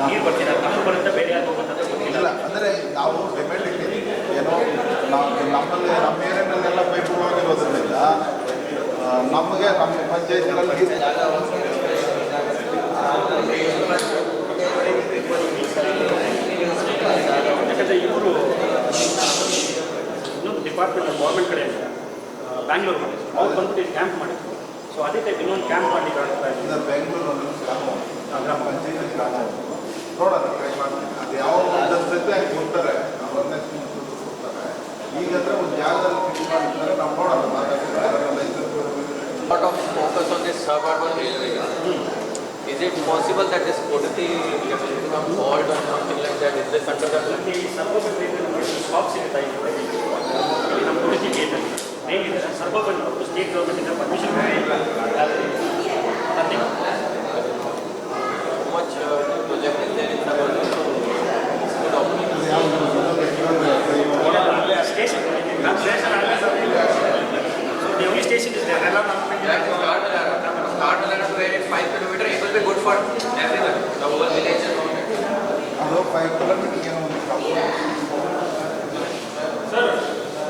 ನೀರು ಬರ್ತಿಲ್ಲ, ನಮಗೆ ಬರುತ್ತೆ, ಬೇರೆ ಯಾರು ಹೋಗುತ್ತದೆ ಗೊತ್ತಿಲ್ಲ. ಅಂದರೆ ನಾವು ಡಿಮ್ಯಾಂಡ್ ಇಟ್ಟಿದ್ದೀವಿ. ಏನೋ ನಮ್ಮಲ್ಲಿ ನಮ್ಮ ಏರಿಯಾನಲ್ಲೆಲ್ಲ ಪೈಪ್ ಹೋಗಿರೋದ್ರಿಂದ ನಮಗೆ ನಮ್ಮ ಪಂಚಾಯತಿನಲ್ಲಿ ಯಾಕಂದರೆ ಇವರು ಇನ್ನೊಂದು ಡಿಪಾರ್ಟ್ಮೆಂಟ್ ಗೌರ್ಮೆಂಟ್ ಕಡೆಯಿಂದ ಬ್ಯಾಂಗ್ಳೂರು ಮಾಡಿದ್ರು, ಅವ್ರು ಬಂದ್ಬಿಟ್ಟು ಇಲ್ಲಿ ಕ್ಯಾಂಪ್ ಮಾಡಿದ್ರು. ಸೊ ಅದೇ ಟೈಪ್ ಇನ್ನೊಂದು ಕ್ಯಾಂಪ್ ಮಾಡಲಿಕ್ಕೆ ಆಗ್ತಾ ಇದೆ. ಬೆಂಗಳೂರಲ್ಲಿ ಗ್ರಾಮ ಪಂಚಾಯತಿ ಗ್ರಾಮ ನೋಡೋಣ, ಟ್ರೈ ಮಾಡ್ತೀನಿ. ಅದು ಯಾವ ಜೊತೆ ಆಗಿ ಕೊಡ್ತಾರೆ, ಅವರನ್ನೇ ಕೊಡ್ತಾರೆ. ಈಗಂದ್ರೆ ಒಂದು ಜಾಗದಲ್ಲಿ ಫಿಕ್ಸ್ ಮಾಡಿರ್ತಾರೆ, ನಾವು ನೋಡೋಣ licence. Lot of focus on this suburban railway. Is it possible that this Kodati gets become fault or something like that? Is this under the plan? ಈ ಸರ್ವೋಪನ್ ನಮಗೆ ಸ್ಟಾಪ್ ಸಿಗುತ್ತಾ ಇದೆ ಇಲ್ಲಿ ನಮ್ಮ ಕೊಡಗಿ ಗೇಟ್ ಅಂತ ಏನಿದೆ ಸರ್ವೋಪನ್ ಸ್ಟೇಟ್ ಗೌರ್ಮೆಂಟಿಂದ permission nothing. How much project is there in suburban? Station. So the only station is there. Start Alana train at 5 kilometers. It will be good for everyone. The whole village is on it. ಅದು 5 kilometre ಏನೋ ಒಂದು problem. Sir,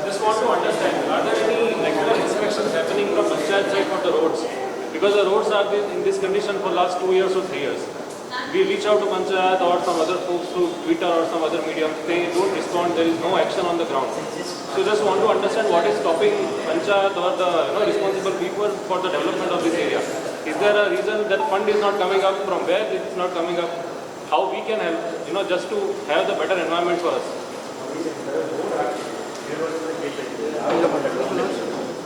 just want to understand, are there any regular inspections happening from Panchayat side for the roads? Because the roads are in this condition for last 2 years or 3 years. We reach out to Panchayat or some other folks through Twitter or some other medium, they don't respond, there is no action on the ground. So just want to understand what is stopping Panchayat or the responsible people for the development of this area. Is there a reason that fund is not coming up, from where it is not coming up? How we can help, just to have the better environment for us?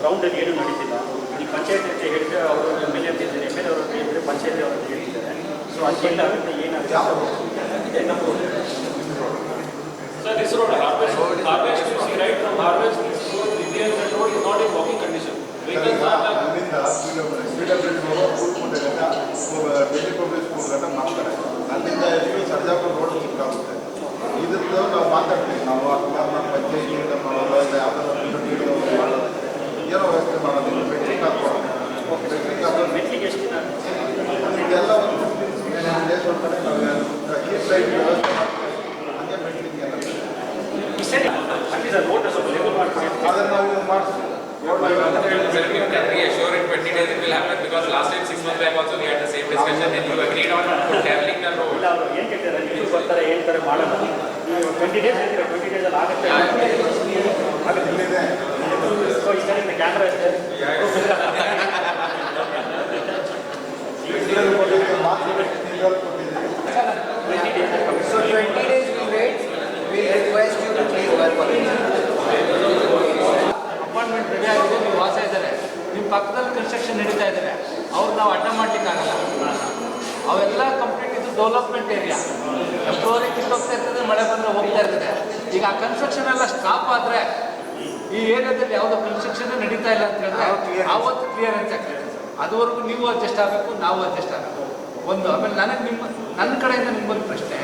ಗ್ರೌಂಡಲ್ಲಿ ಏನು ನಡೀತಿಲ್ಲ. ಈ ಪಂಚಾಯತ್ ಅಂತ ಹೇಳಿದ್ರೆ ಅವರು MLA ಅಂತ ಇದ್ದಾರೆ, MLA ಅವರು ಅಂತ ಹೇಳಿದ್ರೆ ಪಂಚಾಯತ್ ಅವರು ಅಂತ ಹೇಳ್ತಿದ್ದಾರೆ. ಸೊ ಅದೆಲ್ಲ ಆಗುತ್ತೆ ಏನಾಗುತ್ತೆ ನಮ್ಮ Sir, this road, Harvest, you see right from Harvest, this road is not in walking condition. Vehicles are like... ಅಲ್ಲಿಂದ ಡೆಲ್ಲಿ ಪಬ್ಲಿಕ್ ಸ್ಕೂಲ್ ಗಂಟ ಮಾಡ್ತಾರೆ. ಅಲ್ಲಿಂದ ಸರ್ಜಾಪುರ ರೋಡ್ ಸಿಕ್ಕಾಗುತ್ತೆ. ಇದ್ರದ್ದು ನಾವು ಮಾತಾಡ್ತೀವಿ, ನಾವು ನಮ್ಮ ಪಂಚಾಯತಿಯಿಂದ ಮಾಡೋದು, ಯಾವುದಾದ್ರು ಏನೋ ವ್ಯವಸ್ಥೆ ಮಾಡೋದಿಲ್ಲ, ಮೆಟ್ರಿಕ್ ಹಾಕೋದು. ಮೆಟ್ಲಿಗೆ ಎಷ್ಟು ದಿನ ಇದೆಲ್ಲ ಒಂದು ಡೇಸ್ ಕೊಡ್ತಾರೆ. ನಾವು ಕೀಪ್ ಲೈಟ್ ವ್ಯವಸ್ಥೆ ಮಾಡ್ತೀವಿ, ಹಾಗೆ ಮೆಟ್ಲಿಂಗ್ ಎಲ್ಲ ಸರಿ ಅಲ್ಲಿ ರೋಡ್ ಸ್ವಲ್ಪ ಲೆವೆಲ್ ಮಾಡ್ತೀವಿ. ಅದನ್ನು ನಾವು ಮಾಡಿಸ್ತೀವಿ. reassure in 20 days it will happen because last time 6 months back also we had the same discussion and you agreed on traveling the road. ಇಲ್ಲ ಅವರು ಏನು ಕೇಳ್ತಾರೆ, ನೀವು ಬರ್ತಾರೆ ಹೇಳ್ತಾರೆ ಮಾಡೋಣ, 20 days ಹೇಳ್ತಾರೆ, 20 days ಅಲ್ಲಿ ಆಗುತ್ತೆ ಆಗುತ್ತೆ. ಸೊ ಈ ಸರಿ ಕ್ಯಾಮ್ರಾ ಇದೆ. So 20 days we wait. We request you to please welcome. Apartment ready ಆಗಿದೆ, ನೀವು ವಾಸ ಇದ್ದಾರೆ, ನಿಮ್ಮ ಪಕ್ಕದಲ್ಲಿ ಕನ್ಸ್ಟ್ರಕ್ಷನ್ ನಡೀತಾ ಇದ್ದಾರೆ, ಅವ್ರು ನಾವು ಅಡ್ಡ ಮಾಡಲಿಕ್ಕಾಗಲ್ಲ. ಅವೆಲ್ಲ ಕಂಪ್ಲೀಟ್ ಇದು ಡೆವಲಪ್ಮೆಂಟ್ ಏರಿಯಾ, ಫೆಬ್ರವರಿ ಕಿತ್ತೋಗ್ತಾ ಇರ್ತದೆ, ಮಳೆ ಬಂದರೆ ಹೋಗ್ತಾ ಇರ್ತದೆ. ಈಗ ಆ ಕನ್ಸ್ಟ್ರಕ್ಷನ್ ಎಲ್ಲ ಸ್ಟಾಪ್ ಆದರೆ ಈ ಏರಿಯಾದಲ್ಲಿ ಯಾವುದೋ ಕನ್ಸ್ಟ್ರಕ್ಷನ್ ನಡೀತಾ ಇಲ್ಲ ಅಂತ ಹೇಳಿದ್ರೆ ಆವತ್ತು ಕ್ಲಿಯರೆನ್ಸ್ ಆಗ್ತದೆ. ಅದುವರೆಗೂ ನೀವು ಅಡ್ಜಸ್ಟ್ ಆಗಬೇಕು, ನಾವು ಅಡ್ಜಸ್ಟ್ ಆಗಬೇಕು ಒಂದು. ಆಮೇಲೆ ನನ್ನ ಕಡೆಯಿಂದ ನಿಮ್ಗೊಂದು ಪ್ರಶ್ನೆ,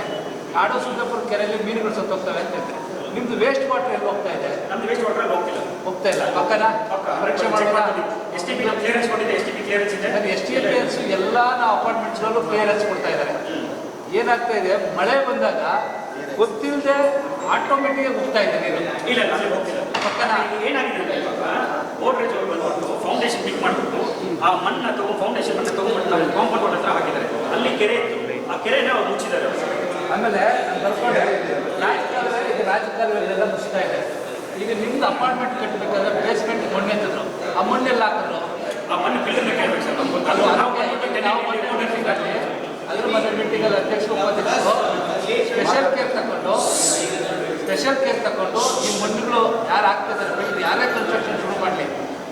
ಆಡೋ ಸುಂದರಪುರ ಕೆರೆಯಲ್ಲಿ ಮೀನುಗಳು ಸತ್ತೋಗ್ತವೆ ಅಂತ ಹೇಳ್ತಾರೆ, ನಿಮ್ದು ವೇಸ್ಟ್ ವಾಟರ್ ಎಲ್ಲಿ ಹೋಗ್ತಾ ಇದೆ? ನಮ್ದು ವೇಸ್ಟ್ ವಾಟರ್ ಹೋಗ್ತಾ ಇಲ್ಲ. ಪಕ್ಕನ ಪರೀಕ್ಷೆ ಮಾಡೋಣ. STP ಕ್ಲಿಯರೆನ್ಸ್ ಕೊಟ್ಟಿದೆ, STP ಕ್ಲಿಯರೆನ್ಸ್ ಇದೆ. STPs ಎಲ್ಲ ನಾವು ಅಪಾರ್ಟ್ಮೆಂಟ್ಸ್ಗಳಲ್ಲೂ ಕ್ಲಿಯರೆನ್ಸ್ ಕೊಡ್ತಾ ಇದ್ದಾರೆ. ಏನಾಗ್ತಾ ಇದೆ, ಮಳೆ ಬಂದಾಗ ಗೊತ್ತಿಲ್ಲದೆ ಆಟೋಮೆಟಿಕ್ ಹೋಗ್ತಾ ಇದೆ ನೀರು. ಇಲ್ಲ ಅಲ್ಲಿ ಹೋಗ್ತಿಲ್ಲ. ಪಕ್ಕನ ಏನಾಗಿದೆ ಅಂದರೆ ಇವಾಗ ಗೋಡ್ರೇಜ್ ಅವ್ರು ಬಂದ್ಬಿಟ್ಟು ಫೌಂಡೇಶನ್ ಪಿಕ್ ಮಾಡಿಬಿಟ್ಟು ಆ ಮಣ್ಣನ್ನು ತಗೊಂಡು ಫೌಂಡೇಶನ್ ಮಣ್ಣು ತೊಗೊಂಡ್ಬಿಟ್ಟು ನಮ್ಮ ಕಾಂಪೌಂಡ್ ರೋಡ್ ಹತ್ರ ಹಾಕಿದ್ದಾರೆ. ಅಲ್ಲಿ ಕೆರೆ ಇತ್ತು, ಆ ಕೆರೆನ ಅವ್ರು ಮುಚ್ಚಿದ್ದಾರೆ. ಆಮೇಲೆ ಬರ್ಕೊಂಡೆ ರಾಜಕಾಲುವೆಲ್ಲ ಮುಚ್ತಾ ಇದೆ. ಈಗ ನಿಮ್ದು ಅಪಾರ್ಟ್ಮೆಂಟ್ ಕಟ್ಟಬೇಕಾದ್ರೆ ಬೇಸ್ಮೆಂಟ್ ಮಣ್ಣು ಎತ್ತಿದ್ರು, ಆ ಮಣ್ಣೆಲ್ಲ ಹಾಕಿದ್ರು. ಆ ಮಣ್ಣು ಬಿಲ್ಡರ್ನ ಕೇಳಬೇಕು ಸರ್. ನಾವು ಮೀಟಿಂಗಲ್ಲಿ ಅದ್ರ ಮನೆ ಮೀಟಿಂಗಲ್ಲಿ ಅಧ್ಯಕ್ಷರು ಉಪಾಧ್ಯಕ್ಷರು ಸ್ಪೆಷಲ್ ಕೇರ್ ತಗೊಂಡು ಈ ಮಣ್ಣುಗಳು ಯಾರು ಹಾಕ್ತಿದ್ದಾರೆ, ಯಾರೇ ಕನ್ಸ್ಟ್ರಕ್ಷನ್ ಶುರು ಮಾಡಲಿ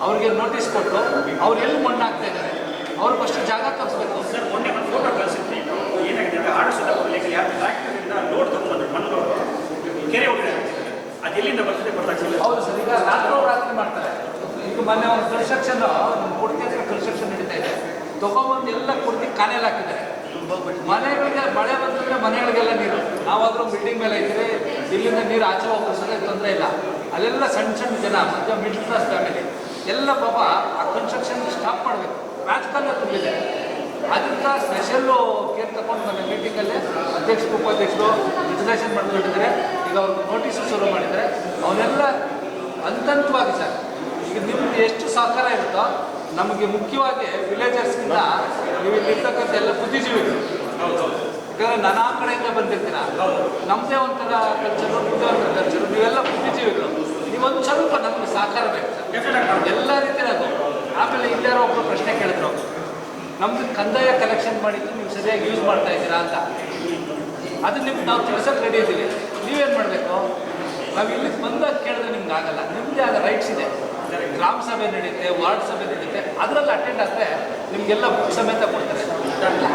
ಅವ್ರಿಗೆ ನೋಟಿಸ್ ಕೊಟ್ಟು ಅವ್ರು ಎಲ್ಲಿ ಮಣ್ಣು ಹಾಕ್ತಾ ಇದ್ದಾರೆ ಅವ್ರಿಗೆ ಫಸ್ಟ್ ಜಾಗ ತೋರಿಸ್ಬೇಕು. ಸರ್ ಮೊನ್ನೆ ಒಂದು ಫೋಟೋ ಕಳಿಸಿದ್ವಿ. ಏನಾಗಿದೆ ಅಂದರೆ ಆಡಿಸೋದ ಬರಲಿಕ್ಕೆ ಯಾರು ಟ್ರ್ಯಾಕ್ಟರಿಂದ ಲೋಡ್ ತೊಗೊಂಡ್ಬಂದ್ರು ಮಣ್ಣು ಕೆರೆ ಹೋಗಿದೆ, ಅದು ಎಲ್ಲಿಂದ ಬರ್ತದೆ ಗೊತ್ತಾಗ್ತಿಲ್ಲ. ಹೌದು ಸರ್, ಈಗ ರಾತ್ರಿ ಮಾಡ್ತಾರೆ. ಈಗ ಮೊನ್ನೆ ಒಂದು ಕನ್ಸ್ಟ್ರಕ್ಷನ್ ನಮ್ಮ ಕುರ್ತಿ ಹತ್ರ ಕನ್ಸ್ಟ್ರಕ್ಷನ್ ನಡೀತಾ ಇದೆ, ತೊಗೊಂಬಂದು ಎಲ್ಲ ಕುರ್ತಿ ಕಾನೆಲ್ಲ ಹಾಕಿದ್ದಾರೆ. ಮನೆಗಳಿಗೆ ಮಳೆ ಬಂದರೆ ಮನೆಗಳಿಗೆಲ್ಲ ನೀರು, ನಾವಾದರೂ ಬಿಲ್ಡಿಂಗ್ ಮೇಲೆ ಇದ್ದರೆ ಇಲ್ಲಿಂದ ನೀರು ಆಚೆ ಹೋಗೋದ್ರೆ ತೊಂದರೆ ಇಲ್ಲ. ಅಲ್ಲೆಲ್ಲ ಸಣ್ಣ ಜನ ಮಧ್ಯ ಮಿಡ್ಲ್ ಕ್ಲಾಸ್ ಫ್ಯಾಮಿಲಿ ಎಲ್ಲ ಪಾಪ ಆ ಕನ್ಸ್ಟ್ರಕ್ಷನ್ ಸ್ಟಾಪ್ ಮಾಡಬೇಕು. ರಾಜಕಾಲ ತುಂಬಿದೆ, ಅದರಿಂದ ಸ್ಪೆಷಲ್ಲು ಕೇರ್ ತಗೊಂಡು ನನ್ನ ಮೀಟಿಂಗಲ್ಲೇ ಅಧ್ಯಕ್ಷರು ಉಪಾಧ್ಯಕ್ಷರು ರಿಸರ್ವೇಷನ್ ಮಾಡ್ಕೊಂಡಿದ್ದಾರೆ. ಈಗ ಅವ್ರಿಗೆ ನೋಟಿಸ್ ಶುರು ಮಾಡಿದ್ದಾರೆ. ಅವನ್ನೆಲ್ಲ ಹಂತವಾಗಿ ಸರ್, ಈಗ ನಿಮ್ಗೆ ಎಷ್ಟು ಸಹಕಾರ ಇರುತ್ತೋ ನಮಗೆ ಮುಖ್ಯವಾಗಿ ವಿಲೇಜರ್ಸ್ಗಿಂತ ನೀವು ಇಲ್ಲಿರ್ತಕ್ಕಂಥ ಎಲ್ಲ ಬುದ್ಧಿಜೀವಿಗಳು. ಯಾಕಂದರೆ ನಾನು ಆ ಕಡೆಯಿಂದ ಬಂದಿರ್ತೀರ, ನಮ್ಮದೇ ಒಂಥರ ಕಲ್ಚರು, ನಿಮ್ಮದೇ ಒಂಥರ ಕಲ್ಚರು, ನೀವೆಲ್ಲ ಬುದ್ಧಿಜೀವಿಗಳು. ನೀವೊಂದು ಸ್ವಲ್ಪ ನಮಗೆ ಸಹಕಾರ ಬೇಕು ಸರ್, ಎಲ್ಲ ರೀತಿಯಾಗೂ. ಆಮೇಲೆ ಇಲ್ಲಾರೋ ಒಬ್ಬರು ಪ್ರಶ್ನೆ ಕೇಳಿದ್ರು, ನಮ್ಮದು ಕಂದಾಯ ಕಲೆಕ್ಷನ್ ಮಾಡಿದ್ದು ನೀವು ಸರಿಯಾಗಿ ಯೂಸ್ ಮಾಡ್ತಾ ಇದ್ದೀರಾ ಅಂತ. ಅದು ನಿಮ್ಗೆ ನಾವು ತಿಳ್ಸೋಕೆ ರೆಡಿ ಇದ್ದೀವಿ. ನೀವೇನು ಮಾಡಬೇಕು, ನಾವು ಇಲ್ಲಿ ಬಂದಾಗ ಕೇಳಿದ್ರೆ ನಿಮ್ಗೆ ಆಗಲ್ಲ, ನಿಮ್ಮದೇ ಆದ ರೈಟ್ಸ್ ಇದೆ. ಗ್ರಾಮ ಸಭೆ ನಡೀತೆ, ವಾರ್ಡ್ ಸಭೆ ನಡೀತೆ, ಅದರಲ್ಲಿ ಅಟೆಂಡ್ ಆದರೆ ನಿಮಗೆಲ್ಲ ಬುಕ್ ಸಮೇತ ಕೊಡ್ತಾರೆ.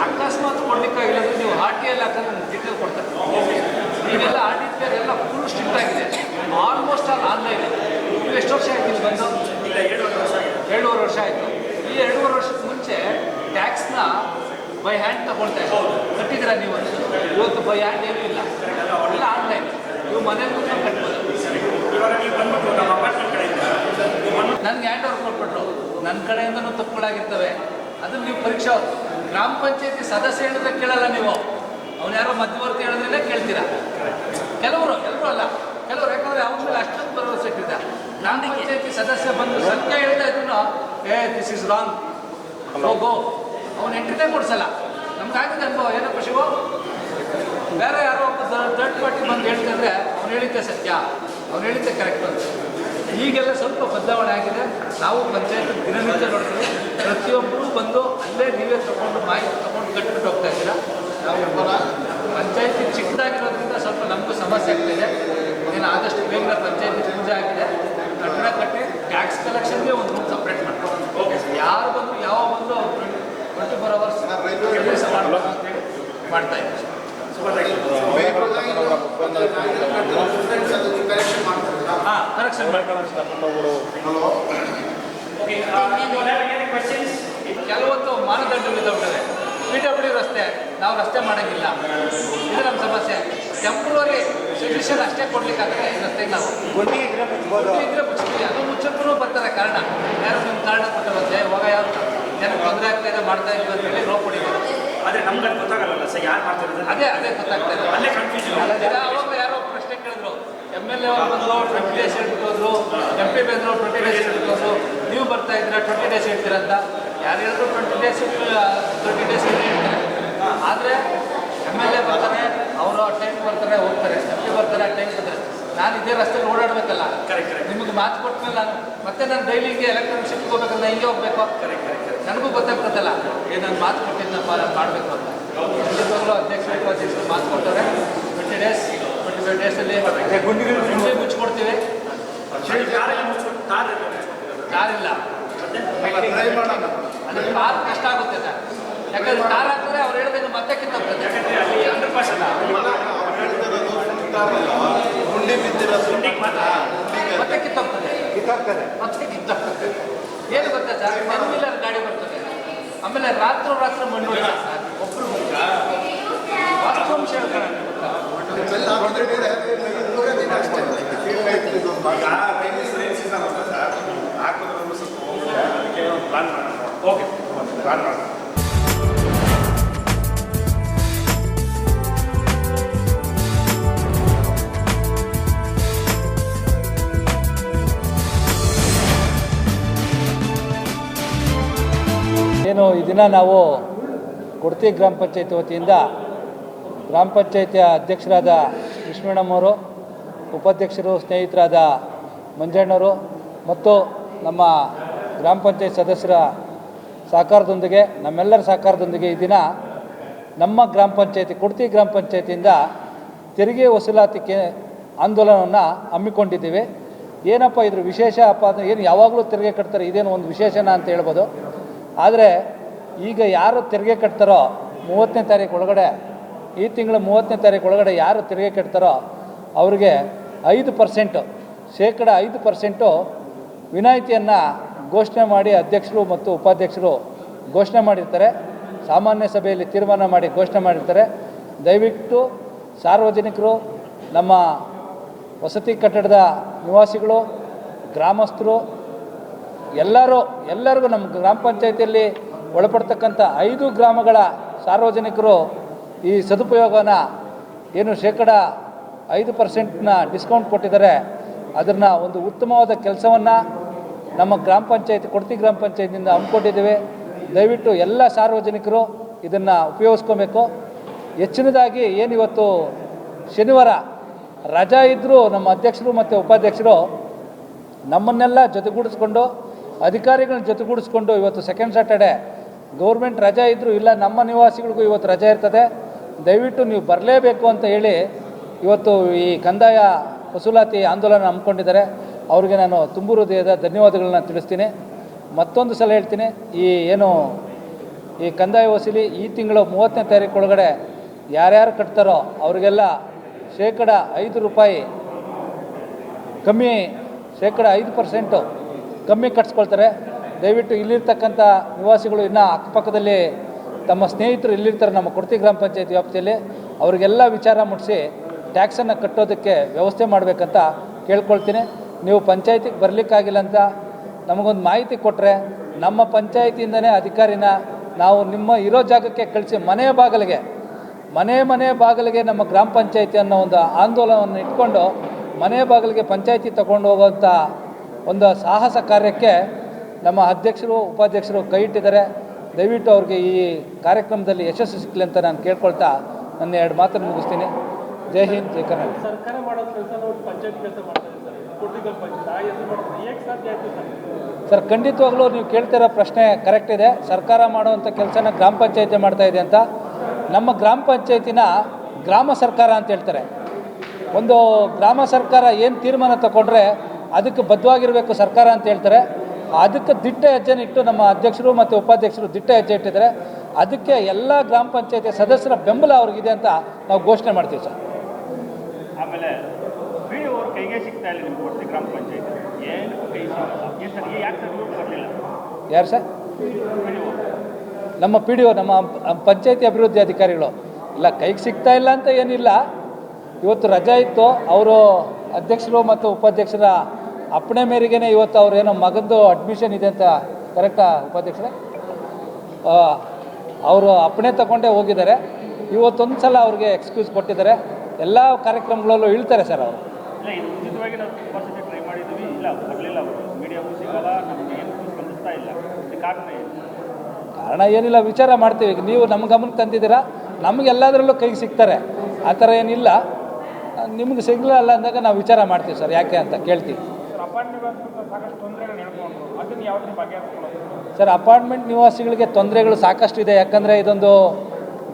ಅಕಸ್ಮಾತ್ ಕೊಡಲಿಕ್ಕಾಗಿಲ್ಲ ಅಂದರೆ ನೀವು RTL ಹಾಕಿದ್ರೆ ನಿಮ್ಗೆ ಡೀಟೇಲ್ ಕೊಡ್ತಾರೆ. ಈಗೆಲ್ಲ RTPR ಎಲ್ಲ ಫುಲ್ ಸ್ಟ್ರಿಕ್ಟ್ ಆಗಿದೆ, ಆಲ್ಮೋಸ್ಟ್ ಆಲ್ ಆನ್ಲೈನ್. ನೀವು ಎಷ್ಟು ವರ್ಷ ಆಯ್ತು ಇಲ್ಲಿ ಬಂದು? ಇಲ್ಲ 7.5 ವರ್ಷ ಆಗಿದೆ. 7.5 ವರ್ಷ ಆಯಿತು. ಈ 2.5 ವರ್ಷದ ಮುಂಚೆ ಟ್ಯಾಕ್ಸ್ನ ಬೈ ಹ್ಯಾಂಡ್ ತಗೊಳ್ತಾ ಇದ್ದೀವಿ, ಕಟ್ಟಿದ್ದೀರಾ ನೀವು? ಇವತ್ತು ಬೈ ಹ್ಯಾಂಡ್ ಏನೂ ಇಲ್ಲ, ಎಲ್ಲ ಆನ್ಲೈನ್. ನೀವು ಮನೇಲಿ ಕೂತ್ಕೊಂಡು ಕಟ್ಬೋದು. ಇವಾಗ ನೀವು ಬಂದ್ಬಿಟ್ಟು ನಮ್ಮ ಅಪಾರ್ಟ್ಮೆಂಟ್ ಕಡೆಯಿಂದ ನನಗೆ ಹ್ಯಾಂಡ್ ಓವರ್ ಕೊಟ್ಬಿಟ್ರು, ನನ್ನ ಕಡೆಯಿಂದನೂ ತಪ್ಪುಗಳಾಗಿರ್ತವೆ. ಅದನ್ನು ನೀವು ಪರೀಕ್ಷೆ ಗ್ರಾಮ ಪಂಚಾಯತಿ ಸದಸ್ಯ ಹೇಳಿದ್ರೆ ಕೇಳಲ್ಲ ನೀವು, ಅವ್ನು ಯಾರೋ ಮಧ್ಯವರ್ತಿ ಹೇಳಿದ್ರೆ ಕೇಳ್ತೀರಾ. ಕೆಲವರು, ಎಲ್ಲರೂ ಅಲ್ಲ, ಕೆಲವರು. ಯಾಕಂದರೆ ಅವ್ರ ಮೇಲೆ ಅಷ್ಟೊಂದು ಭರವಸೆ ಇಟ್ಟಿದ್ದ. ಗ್ರಾಮ ಪಂಚಾಯತಿ ಸದಸ್ಯ ಬಂದು ಸಂಖ್ಯೆ ಹೇಳ್ತಾ ಇದ್ರು, ದಿಸ್ ಇಸ್ ರಾಂಗ್, ಗೋ. ಅವನು ಎಂಟ್ರಿನೇ ಕೊಡಿಸಲ್ಲ. ನಮ್ಗಾಗಿದೆ ಅನುಭವ. ಏನಪ್ಪ ಶಿವ, ಬೇರೆ ಯಾರೋ ಒಬ್ಬ ಥರ್ಡ್ ಪಾರ್ಟಿ ಬಂದು ಹೇಳ್ತಿದ್ರೆ ಅವ್ನು ಹೇಳಿದ್ದೆ ಸತ್ಯ, ಅವ್ನು ಹೇಳಿದ್ದೆ ಕರೆಕ್ಟ್ ಅಂತ. ಈಗೆಲ್ಲ ಸ್ವಲ್ಪ ಬದಲಾವಣೆ ಆಗಿದೆ. ನಾವು ಪಂಚಾಯತ್ ದಿನನಿತ್ಯ ನೋಡ್ತೀವಿ, ಪ್ರತಿಯೊಬ್ಬರೂ ಬಂದು ಅಲ್ಲೇ ನೀವೇ ತಗೊಂಡು ಮಾಹಿತಿ ತಗೊಂಡು ಕಟ್ಬಿಟ್ಟು ಹೋಗ್ತಾ ಇದ್ದೀರಾ. ನಾವು ಪಂಚಾಯತಿ ಚಿಕ್ಕದಾಗಿರೋದ್ರಿಂದ ಸ್ವಲ್ಪ ನಮಗೂ ಸಮಸ್ಯೆ ಆಗ್ತಾಯಿದೆ. ಏನು ಆದಷ್ಟು ಬೇಗ ಪಂಚಾಯತಿ ಪೂಜೆ ಆಗಿದೆ, ಕಟ್ಟಡ ಕಟ್ಟಿ ಟ್ಯಾಕ್ಸ್ ಕಲೆಕ್ಷನ್ಗೆ ಒಂದು ರೂಮ್ ಸಪ್ರೇಟ್ ಮಾಡ್ತಾರೆ. ಓಕೆ ಸರ್, ಯಾರು ಬಂದು ಯಾವ ಬಂದು 24 hours ಕೆಲಸ ಮಾಡಬೇಕು ಅಂತೇಳಿ ಮಾಡ್ತಾ ಇದ್ದೀವಿ. ಹಾಂ, ಕರೆಕ್ಷನ್ ಕೆಲವೊಂದು ಮಾನದಂಡಗಳಿದ್ದಾವೆ. PWD ರಸ್ತೆ, ನಾವು ರಸ್ತೆ ಮಾಡೋಂಗಿಲ್ಲ, ಇದು ನಮ್ಮ ಸಮಸ್ಯೆ. ಟೆಂಪ್ರವರಿ ಸೊಲ್ಯೂಷನ್ ಅಷ್ಟೇ ಕೊಡ್ಲಿಕ್ಕಾಗತ್ತೆ. ಈ ರಸ್ತೆಗೆ ನಾವು ಇದ್ರೆ ಮುಚ್ಚಿದ್ವಿ, ಅದು ಮುಚ್ಚಕ್ಕೂ ಬರ್ತಾರೆ ಕಾರಣ. ಯಾರು ನಿಮ್ಮ ಕಾರಣ ಕೊಟ್ಟರುತ್ತೆ, ಇವಾಗ ಯಾವ ಜನಕ್ಕೆ ತೊಂದರೆ ಆಗ್ತಾ ಇದೆ ಮಾಡ್ತಾ ಇದ್ವಿ ಅಂತ ಹೇಳಿ ರೋಪ್ ಹೊಡಿತಾರೆ. ಅದೇ ನಮ್ಗೆ ಅದು ಗೊತ್ತಾಗಲ್ಲ ಸರ್, ಯಾರು ಮಾಡ್ತಿರೋದು ಅದೇ ಗೊತ್ತಾಗ್ತಾ ಇದೆ. ಅಲ್ಲೇ ಕನ್ಫ್ಯೂಷನ್. ಅವಾಗ ಯಾರೋ ಪ್ರಶ್ನೆ ಕೇಳಿದ್ರು, MLA ಅವ್ರು ಬಂದು 20 days ಹೇಳ್ಬಿಟ್ಟೋದ್ರು, MP ಬಂದರು 20 days ಹೇಳ್ಬಿಟ್ಟೋದ್ರು, ನೀವು ಬರ್ತಾ ಇದ್ದೀರಾ 20 days ಹೇಳ್ತೀರಾ ಅಂತ. ಯಾರು ಹೇಳಿದ್ರು 20 ಡೇಸ್ ಹೇಳ್ತಾರೆ. ಆದರೆ MLA ಬರ್ತಾರೆ, ಅವರು ಟೈಮ್ ಬರ್ತಾರೆ ಹೋಗ್ತಾರೆ, MP ಬರ್ತಾರೆ ಟೈಮ್ ಬರ್ತಾರೆ. ನಾನು ಇದೇ ರಸ್ತೆಯಲ್ಲಿ ಓಡಾಡಬೇಕಲ್ಲ, ನಿಮಗೆ ಮಾತು ಕೊಟ್ಟಮೇಲೆ ಮತ್ತೆ ನಾನು ಡೈಲಿ ಹಿಂಗೆ ಎಲೆಕ್ಟ್ರಾನಿಕ್ ಶಿಫ್ಟ್ ಹೋಗ್ಬೇಕಲ್ಲ, ಹಿಂಗೆ ಹೋಗ್ಬೇಕು. ನನಗೂ ಗೊತ್ತಾಗ್ತದಲ್ಲ ನಾನು ಮಾತು ಕೊಟ್ಟಿದ್ದನ್ನ ಮಾಡಬೇಕು ಅಂತ. ಖಂಡಿತವಾಗ್ಲೂ ಅಧ್ಯಕ್ಷರು ಮಾತು ಕೊಡ್ತಾರೆ. 20 ಡೇಸ್ 25 ಡೇಸಲ್ಲಿ ಗುಂಡಿ ಮುಚ್ಚಿಕೊಡ್ತೀವಿ. ಕಾರ್ ಇಲ್ಲ, ಅದಕ್ಕೆ ಕಾರ್ ಕಷ್ಟ ಆಗುತ್ತೆ ಸರ್. ಯಾಕಂದ್ರೆ ಕಾರ್ ಹಾಕಿದ್ರೆ ಅವ್ರು ಹೇಳಿದ್ರೆ ಮತ್ತೆ ಕಿತ್ತೋಗ್ತದೆ. ಮತ್ತೆ ಕಿತ್ತೋಗ್ತದೆ, ಮತ್ತೆ ಕಿತ್ತೋಗ್ತದೆ. ಏನು ಗೊತ್ತಾ ಸರ್, 10 ವೀಲರ್ ಗಾಡಿ ಬರ್ತದೆ, ಆಮೇಲೆ ರಾತ್ರಿ ಮಣ್ಣು ಹೊಡಿತಾರೆ ಸರ್. ಒಬ್ಬರು ವಾಸ್ತವಾಂಶ ಹೇಳ್ತಾರೆ. ಪ್ಲಾನ್ ಮಾಡೋಣ. ಓಕೆ, ಪ್ಲಾನ್ ಮಾಡೋಣ. ಏನು ಈ ದಿನ ನಾವು ಕೊಡ್ತಿ ಗ್ರಾಮ ಪಂಚಾಯತಿ ವತಿಯಿಂದ ಗ್ರಾಮ ಪಂಚಾಯತಿಯ ಅಧ್ಯಕ್ಷರಾದ ವಿಶ್ವಣ್ಣಮ್ಮವರು, ಉಪಾಧ್ಯಕ್ಷರು ಸ್ನೇಹಿತರಾದ ಮಂಜಣ್ಣವರು ಮತ್ತು ನಮ್ಮ ಗ್ರಾಮ ಪಂಚಾಯತ್ ಸದಸ್ಯರ ಸಹಕಾರದೊಂದಿಗೆ, ನಮ್ಮೆಲ್ಲರ ಸಹಕಾರದೊಂದಿಗೆ ಈ ದಿನ ನಮ್ಮ ಗ್ರಾಮ ಪಂಚಾಯತಿ ಕೊಡ್ತಿ ಗ್ರಾಮ ಪಂಚಾಯತಿಯಿಂದ ತೆರಿಗೆ ವಸೂಲಾತಿ ಆಂದೋಲನವನ್ನು ಹಮ್ಮಿಕೊಂಡಿದ್ದೀವಿ. ಏನಪ್ಪ ಇದ್ರ ವಿಶೇಷ ಅಪ್ಪ ಅಂದರೆ ಏನು ಯಾವಾಗಲೂ ತೆರಿಗೆ ಕಟ್ತಾರೆ, ಇದೇನು ಒಂದು ವಿಶೇಷನ ಅಂತ ಹೇಳ್ಬೋದು. ಆದರೆ ಈಗ ಯಾರು ತೆರಿಗೆ ಕಟ್ತಾರೋ 30ನೇ ತಾರೀಕು ಒಳಗಡೆ, ಈ ತಿಂಗಳ 30ನೇ ತಾರೀಕು ಒಳಗಡೆ ಯಾರು ತೆರಿಗೆ ಕಟ್ತಾರೋ ಅವರಿಗೆ 5%, ಶೇಕಡ 5% ವಿನಾಯಿತಿಯನ್ನು ಘೋಷಣೆ ಮಾಡಿ ಅಧ್ಯಕ್ಷರು ಮತ್ತು ಉಪಾಧ್ಯಕ್ಷರು ಘೋಷಣೆ ಮಾಡಿರ್ತಾರೆ. ಸಾಮಾನ್ಯ ಸಭೆಯಲ್ಲಿ ತೀರ್ಮಾನ ಮಾಡಿ ಘೋಷಣೆ ಮಾಡಿರ್ತಾರೆ. ದಯವಿಟ್ಟು ಸಾರ್ವಜನಿಕರು, ನಮ್ಮ ವಸತಿ ಕಟ್ಟಡದ ನಿವಾಸಿಗಳು, ಗ್ರಾಮಸ್ಥರು ಎಲ್ಲರಿಗೂ ನಮ್ಮ ಗ್ರಾಮ ಪಂಚಾಯತಿಯಲ್ಲಿ ಒಳಪಡ್ತಕ್ಕಂಥ 5 ಗ್ರಾಮಗಳ ಸಾರ್ವಜನಿಕರು ಈ ಸದುಪಯೋಗನ ಏನು ಶೇಕಡ 5%ನ ಡಿಸ್ಕೌಂಟ್ ಕೊಟ್ಟಿದ್ದಾರೆ, ಅದನ್ನು ಒಂದು ಉತ್ತಮವಾದ ಕೆಲಸವನ್ನು ನಮ್ಮ ಗ್ರಾಮ ಪಂಚಾಯತಿ ಕೊಡ್ತಿ ಗ್ರಾಮ ಪಂಚಾಯತಿಯಿಂದ ಹಮ್ಮಿಕೊಂಡಿದ್ದೇವೆ. ದಯವಿಟ್ಟು ಎಲ್ಲ ಸಾರ್ವಜನಿಕರು ಇದನ್ನು ಉಪಯೋಗಿಸ್ಕೊಬೇಕು. ಹೆಚ್ಚಿನದಾಗಿ ಏನಿವತ್ತು ಶನಿವಾರ ರಜಾ ಇದ್ದರೂ ನಮ್ಮ ಅಧ್ಯಕ್ಷರು ಮತ್ತು ಉಪಾಧ್ಯಕ್ಷರು ನಮ್ಮನ್ನೆಲ್ಲ ಜೊತೆಗೂಡಿಸ್ಕೊಂಡು, ಅಧಿಕಾರಿಗಳನ್ನ ಜೊತೆಗೂಡಿಸ್ಕೊಂಡು, ಇವತ್ತು ಸೆಕೆಂಡ್ ಸ್ಯಾಟರ್ಡೆ ಗೌರ್ಮೆಂಟ್ ರಜಾ ಇದ್ದರೂ ಇಲ್ಲ, ನಮ್ಮ ನಿವಾಸಿಗಳಿಗೂ ಇವತ್ತು ರಜೆ ಇರ್ತದೆ, ದಯವಿಟ್ಟು ನೀವು ಬರಲೇಬೇಕು ಅಂತ ಹೇಳಿ ಇವತ್ತು ಈ ಕಂದಾಯ ವಸೂಲಾತಿ ಆಂದೋಲನ ಹಮ್ಮಿಕೊಂಡಿದ್ದಾರೆ. ಅವ್ರಿಗೆ ನಾನು ತುಂಬು ಹೃದಯದ ಧನ್ಯವಾದಗಳನ್ನ ತಿಳಿಸ್ತೀನಿ. ಮತ್ತೊಂದು ಸಲ ಹೇಳ್ತೀನಿ, ಈ ಕಂದಾಯ ವಸೂಲಿ ಈ ತಿಂಗಳು 30ನೇ ತಾರೀಕು ಒಳಗಡೆ ಯಾರ್ಯಾರು ಕಟ್ತಾರೋ ಅವರಿಗೆಲ್ಲ ಶೇಕಡ 5 ರೂಪಾಯಿ ಕಮ್ಮಿ, ಶೇಕಡ 5% ಕಮ್ಮಿ ಕಟ್ಸ್ಕೊಳ್ತಾರೆ. ದಯವಿಟ್ಟು ಇಲ್ಲಿರ್ತಕ್ಕಂಥ ನಿವಾಸಿಗಳು ಇನ್ನೂ ಅಕ್ಕಪಕ್ಕದಲ್ಲಿ ತಮ್ಮ ಸ್ನೇಹಿತರು ಇಲ್ಲಿರ್ತಾರೆ ನಮ್ಮ ಕೊಡ್ತಿ ಗ್ರಾಮ ಪಂಚಾಯತಿ ವ್ಯಾಪ್ತಿಯಲ್ಲಿ, ಅವರಿಗೆಲ್ಲ ವಿಚಾರ ಮುಟ್ಟಿಸಿ ಟ್ಯಾಕ್ಸನ್ನು ಕಟ್ಟೋದಕ್ಕೆ ವ್ಯವಸ್ಥೆ ಮಾಡಬೇಕಂತ ಕೇಳ್ಕೊಳ್ತೀನಿ. ನೀವು ಪಂಚಾಯತಿಗೆ ಬರಲಿಕ್ಕಾಗಿಲ್ಲ ಅಂತ ನಮಗೊಂದು ಮಾಹಿತಿ ಕೊಟ್ಟರೆ ನಮ್ಮ ಪಂಚಾಯತಿಯಿಂದನೇ ಅಧಿಕಾರಿನ ನಾವು ನಿಮ್ಮ ಇರೋ ಜಾಗಕ್ಕೆ ಕಳಿಸಿ ಮನೆ ಬಾಗಿಲಿಗೆ ನಮ್ಮ ಗ್ರಾಮ ಪಂಚಾಯತಿ ಅನ್ನೋ ಒಂದು ಆಂದೋಲನವನ್ನು ಇಟ್ಕೊಂಡು ಮನೆ ಬಾಗಿಲಿಗೆ ಪಂಚಾಯತಿ ತಗೊಂಡು ಹೋಗುವಂಥ ಒಂದು ಸಾಹಸ ಕಾರ್ಯಕ್ಕೆ ನಮ್ಮ ಅಧ್ಯಕ್ಷರು ಉಪಾಧ್ಯಕ್ಷರು ಕೈ ಇಟ್ಟಿದ್ದಾರೆ. ದಯವಿಟ್ಟು ಅವ್ರಿಗೆ ಈ ಕಾರ್ಯಕ್ರಮದಲ್ಲಿ ಯಶಸ್ಸು ಸಿಕ್ಕಲಿ ಅಂತ ನಾನು ಕೇಳ್ಕೊಳ್ತಾ ನನ್ನ 2 ಮಾತನ್ನು ಮುಗಿಸ್ತೀನಿ. ಜೈ ಹಿಂದ್, ಜೈ ಕರ್ನಾಟಕ. ಸರ್ಕಾರ ಮಾಡೋ ಕೆಲಸ ನೋಡಿ ಪಂಚಾಯತ್ ಕೆಲಸ ಮಾಡ್ತಾರೆ ಸರ್, ಖಂಡಿತವಾಗ್ಲೂ ನೀವು ಕೇಳ್ತಿರೋ ಪ್ರಶ್ನೆ ಕರೆಕ್ಟ್ ಇದೆ. ಸರ್ಕಾರ ಮಾಡುವಂಥ ಕೆಲಸನ ಗ್ರಾಮ ಪಂಚಾಯತಿ ಮಾಡ್ತಾ ಇದೆ ಅಂತ. ನಮ್ಮ ಗ್ರಾಮ ಪಂಚಾಯತಿನ ಗ್ರಾಮ ಸರ್ಕಾರ ಅಂತ ಹೇಳ್ತಾರೆ. ಒಂದು ಗ್ರಾಮ ಸರ್ಕಾರ ಏನು ತೀರ್ಮಾನ ತಗೊಂಡ್ರೆ ಅದಕ್ಕೆ ಬದ್ಧವಾಗಿರಬೇಕು ಸರ್ಕಾರ ಅಂತ ಹೇಳ್ತಾರೆ. ಅದಕ್ಕೆ ದಿಟ್ಟ ಹೆಜ್ಜೆನ ಇಟ್ಟು ನಮ್ಮ ಅಧ್ಯಕ್ಷರು ಮತ್ತು ಉಪಾಧ್ಯಕ್ಷರು ದಿಟ್ಟ ಹೆಜ್ಜೆ ಇಟ್ಟಿದ್ದಾರೆ. ಅದಕ್ಕೆ ಎಲ್ಲ ಗ್ರಾಮ ಪಂಚಾಯತಿ ಸದಸ್ಯರ ಬೆಂಬಲ ಅವ್ರಿಗಿದೆ ಅಂತ ನಾವು ಘೋಷಣೆ ಮಾಡ್ತೀವಿ ಸರ್. ಆಮೇಲೆ PDO ಕೈಗೆ ಸಿಗ್ತಾ ಇಲ್ಲ ನಿಮ್ಮ ಕೊಡ್ತಿ ಗ್ರಾಮ ಪಂಚಾಯತಿ, ಏನು ಕೈ ಸಿಗಲ್ಲ, ಯಾಕೆ ಸರ್ ಬರಲಿಲ್ಲ? ಯಾರು ಸರ್? ನಮ್ಮ PDO, ನಮ್ಮ ಪಂಚಾಯತಿ ಅಭಿವೃದ್ಧಿ ಅಧಿಕಾರಿಗಳು ಇಲ್ಲ, ಕೈಗೆ ಸಿಗ್ತಾ ಇಲ್ಲ ಅಂತ ಏನಿಲ್ಲ. ಇವತ್ತು ರಜಾ ಇತ್ತು, ಅವರು ಅಧ್ಯಕ್ಷರು ಮತ್ತು ಉಪಾಧ್ಯಕ್ಷರ ಅಪ್ಪಣೆ ಮೇರೆಗೆ ಇವತ್ತು ಅವ್ರೇನೋ ಮಗಂದು ಅಡ್ಮಿಷನ್ ಇದೆ ಅಂತ, ಕರೆಕ್ಟಾ ಉಪಾಧ್ಯಕ್ಷರೇ? ಅವರು ಅಪ್ಪಣೆ ತಗೊಂಡೇ ಹೋಗಿದ್ದಾರೆ. ಇವತ್ತೊಂದು ಸಲ ಅವ್ರಿಗೆ ಎಕ್ಸ್ಕ್ಯೂಸ್ ಕೊಟ್ಟಿದ್ದಾರೆ. ಎಲ್ಲ ಕಾರ್ಯಕ್ರಮಗಳಲ್ಲೂ ಇಳ್ತಾರೆ ಸರ್ ಅವರು. ಇಲ್ಲ, ಇದು ಉಚಿತವಾಗಿ ನಾವು ತುಂಬ ಸತಿ ಟ್ರೈ ಮಾಡಿದ್ದೀವಿ, ಇಲ್ಲ ಬರಲಿಲ್ಲ ಅವರು. ಮೀಡಿಯಾಗೂ ಸಿಗಲ್ಲ, ನಮಗೆ ಏನು ಸ್ಪಂದಿಸ್ತಾ ಇಲ್ಲ. ಕಾರಣ ಏನು? ಕಾರಣ ಏನಿಲ್ಲ, ವಿಚಾರ ಮಾಡ್ತೀವಿ. ಈಗ ನೀವು ನಮ್ಮ ಗಮನಕ್ಕೆ ತಂದಿದ್ದೀರಾ, ನಮಗೆಲ್ಲದರಲ್ಲೂ ಕೈಗೆ ಸಿಗ್ತಾರೆ, ಆ ಥರ ಏನಿಲ್ಲ. ನಿಮ್ಗೆ ಸಿಗಲ್ಲ ಅಂದಾಗ ನಾವು ವಿಚಾರ ಮಾಡ್ತೀವಿ ಸರ್, ಯಾಕೆ ಅಂತ ಕೇಳ್ತೀವಿ. ಸರ್, ಅಪಾರ್ಟ್ಮೆಂಟ್ ನಿವಾಸಿಗಳಿಗೆ ತೊಂದರೆಗಳು ಸಾಕಷ್ಟು ಇದೆ. ಯಾಕಂದರೆ ಇದೊಂದು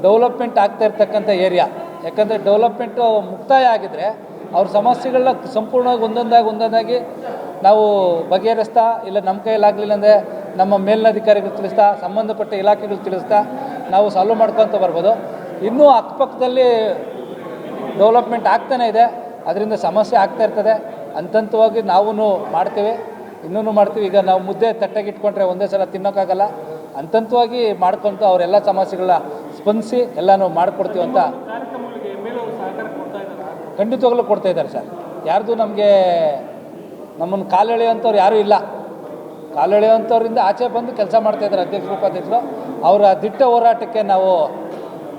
ಡೆವಲಪ್ಮೆಂಟ್ ಆಗ್ತಾ ಇರ್ತಕ್ಕಂಥ ಏರಿಯಾ. ಯಾಕಂದರೆ ಡೆವಲಪ್ಮೆಂಟು ಮುಕ್ತಾಯ ಆಗಿದ್ದರೆ ಅವ್ರ ಸಮಸ್ಯೆಗಳನ್ನ ಸಂಪೂರ್ಣವಾಗಿ ಒಂದೊಂದಾಗಿ ನಾವು ಬಗೆಹರಿಸ್ತಾ, ಇಲ್ಲ ನಮ್ಮ ಕೈಯಲ್ಲಾಗಲಿಲ್ಲ ಅಂದರೆ ನಮ್ಮ ಮೇಲಿನಧಿಕಾರಿಗಳು ತಿಳಿಸ್ತಾ, ಸಂಬಂಧಪಟ್ಟ ಇಲಾಖೆಗಳು ತಿಳಿಸ್ತಾ ನಾವು ಸಾಲ್ವ್ ಮಾಡ್ಕೊತ ಬರ್ಬೋದು. ಇನ್ನೂ ಅಕ್ಕಪಕ್ಕದಲ್ಲಿ ಡೆವಲಪ್ಮೆಂಟ್ ಆಗ್ತಾನೇ ಇದೆ, ಅದರಿಂದ ಸಮಸ್ಯೆ ಆಗ್ತಾ ಇರ್ತದೆ. ಹಂತವಾಗಿ ನಾವು ಮಾಡ್ತೀವಿ, ಇನ್ನೂ ಮಾಡ್ತೀವಿ. ಈಗ ನಾವು ಮುದ್ದೆ ತಟ್ಟೆಗೆ ಇಟ್ಕೊಂಡ್ರೆ ಒಂದೇ ಸಲ ತಿನ್ನೋಕ್ಕಾಗಲ್ಲ. ಹಂತವಾಗಿ ಮಾಡ್ಕೊತ ಅವರೆಲ್ಲ ಸಮಸ್ಯೆಗಳನ್ನ ಸ್ಪಂದಿಸಿ ಎಲ್ಲನೂ ಮಾಡಿಕೊಡ್ತೀವಿ ಅಂತ ಖಂಡಿತವಾಗ್ಲೂ ಕೊಡ್ತಾ ಇದ್ದಾರೆ ಸರ್. ಯಾರ್ದು ನಮ್ಮನ್ನು ಕಾಲೆಳೆಯುವಂಥವ್ರು ಯಾರೂ ಇಲ್ಲ. ಕಾಲೆಳೆಯುವಂಥವ್ರಿಂದ ಆಚೆ ಬಂದು ಕೆಲಸ ಮಾಡ್ತಾಯಿದ್ದಾರೆ ಅಧ್ಯಕ್ಷರು, ಉಪಾಧ್ಯಕ್ಷರು. ಅವರ ದಿಟ್ಟ ಹೋರಾಟಕ್ಕೆ ನಾವು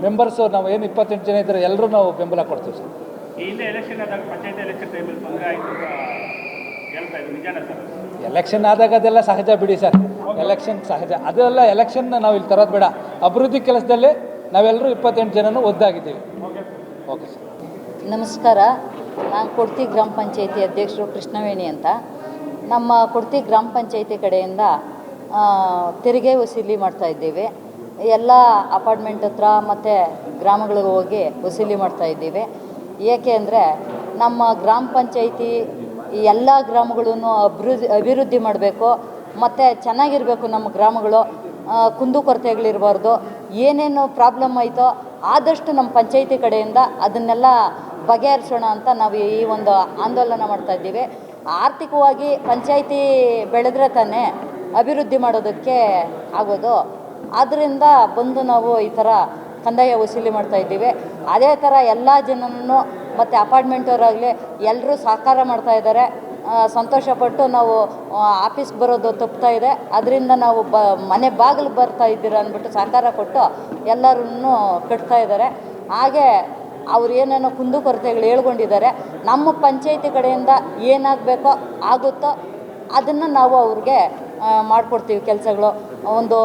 ಮೆಂಬರ್ಸು, ನಾವು ಏನು 28 ಜನ ಇದ್ದರೆ ಎಲ್ಲರೂ ನಾವು ಬೆಂಬಲ ಕೊಡ್ತೀವಿ ಸರ್. ಎಲೆಕ್ಷನ್ ಆದಾಗ ಅದೆಲ್ಲ ಸಹಜ ಬಿಡಿ ಸರ್, ಎಲೆಕ್ಷನ್ ಸಹಜ. ಅದೆಲ್ಲ ಎಲೆಕ್ಷನ್ನ ನಾವು ಇಲ್ಲಿ ತರೋದು ಬೇಡ. ಅಭಿವೃದ್ಧಿ ಕೆಲಸದಲ್ಲಿ ನಾವೆಲ್ಲರೂ 28 ಜನನೂ ಒದ್ದಾಗಿದ್ದೀವಿ. Okay sir. ನಮಸ್ಕಾರ, ನಾನು ಕೊಡ್ತಿ ಗ್ರಾಮ ಪಂಚಾಯತಿ ಅಧ್ಯಕ್ಷರು ಕೃಷ್ಣವೇಣಿ ಅಂತ. ನಮ್ಮ ಕೊಡ್ತಿ ಗ್ರಾಮ ಪಂಚಾಯತಿ ಕಡೆಯಿಂದ ತೆರಿಗೆ ವಸೂಲಿ ಮಾಡ್ತಾಯಿದ್ದೀವಿ. ಎಲ್ಲ ಅಪಾರ್ಟ್ಮೆಂಟ್ ಹತ್ರ ಮತ್ತು ಗ್ರಾಮಗಳಿಗೆ ಹೋಗಿ ವಸೂಲಿ ಮಾಡ್ತಾಯಿದ್ದೀವಿ. ಏಕೆ ಅಂದರೆ ನಮ್ಮ ಗ್ರಾಮ ಪಂಚಾಯತಿ ಎಲ್ಲ ಗ್ರಾಮಗಳೂ ಅಭಿವೃದ್ಧಿ ಮಾಡಬೇಕು, ಮತ್ತು ಚೆನ್ನಾಗಿರಬೇಕು. ನಮ್ಮ ಗ್ರಾಮಗಳು ಕುಂದುಕೊರತೆಗಳಿರಬಾರ್ದು. ಏನೇನು ಪ್ರಾಬ್ಲಮ್ ಆಯಿತೋ ಆದಷ್ಟು ನಮ್ಮ ಪಂಚಾಯತಿ ಕಡೆಯಿಂದ ಅದನ್ನೆಲ್ಲ ಬಗೆಹರಿಸೋಣ ಅಂತ ನಾವು ಈ ಒಂದು ಆಂದೋಲನ ಮಾಡ್ತಾಯಿದ್ದೀವಿ. ಆರ್ಥಿಕವಾಗಿ ಪಂಚಾಯತಿ ಬೆಳೆದ್ರೆ ತಾನೇ ಅಭಿವೃದ್ಧಿ ಮಾಡೋದಕ್ಕೆ ಆಗೋದು. ಆದ್ದರಿಂದ ಬಂದು ನಾವು ಈ ಥರ ಕಂದಾಯ ವಸೂಲಿ ಮಾಡ್ತಾಯಿದ್ದೀವಿ. ಅದೇ ಥರ ಎಲ್ಲ ಜನನೂ ಮತ್ತು ಅಪಾರ್ಟ್ಮೆಂಟವರಾಗಲಿ ಎಲ್ಲರೂ ಸಹಕಾರ ಮಾಡ್ತಾಯಿದ್ದಾರೆ. ಸಂತೋಷಪಟ್ಟು ನಾವು ಆಫೀಸ್ಗೆ ಬರೋದು ತಪ್ತಾ ಇದೆ, ಅದರಿಂದ ನಾವು ಮನೆ ಬಾಗಿಲು ಬರ್ತಾ ಇದ್ದೀರ ಅಂದ್ಬಿಟ್ಟು ಸಹಕಾರ ಕೊಟ್ಟು ಎಲ್ಲರೂ ಕಟ್ತಾ ಇದ್ದಾರೆ. ಹಾಗೆ ಅವ್ರು ಏನೇನೋ ಕುಂದುಕೊರತೆಗಳು ಹೇಳ್ಕೊಂಡಿದ್ದಾರೆ. ನಮ್ಮ ಪಂಚಾಯತಿ ಕಡೆಯಿಂದ ಏನಾಗಬೇಕೋ ಆಗುತ್ತೋ ಅದನ್ನು ನಾವು ಅವ್ರಿಗೆ ಮಾಡಿಕೊಡ್ತೀವಿ ಕೆಲಸಗಳು. ಒಂದು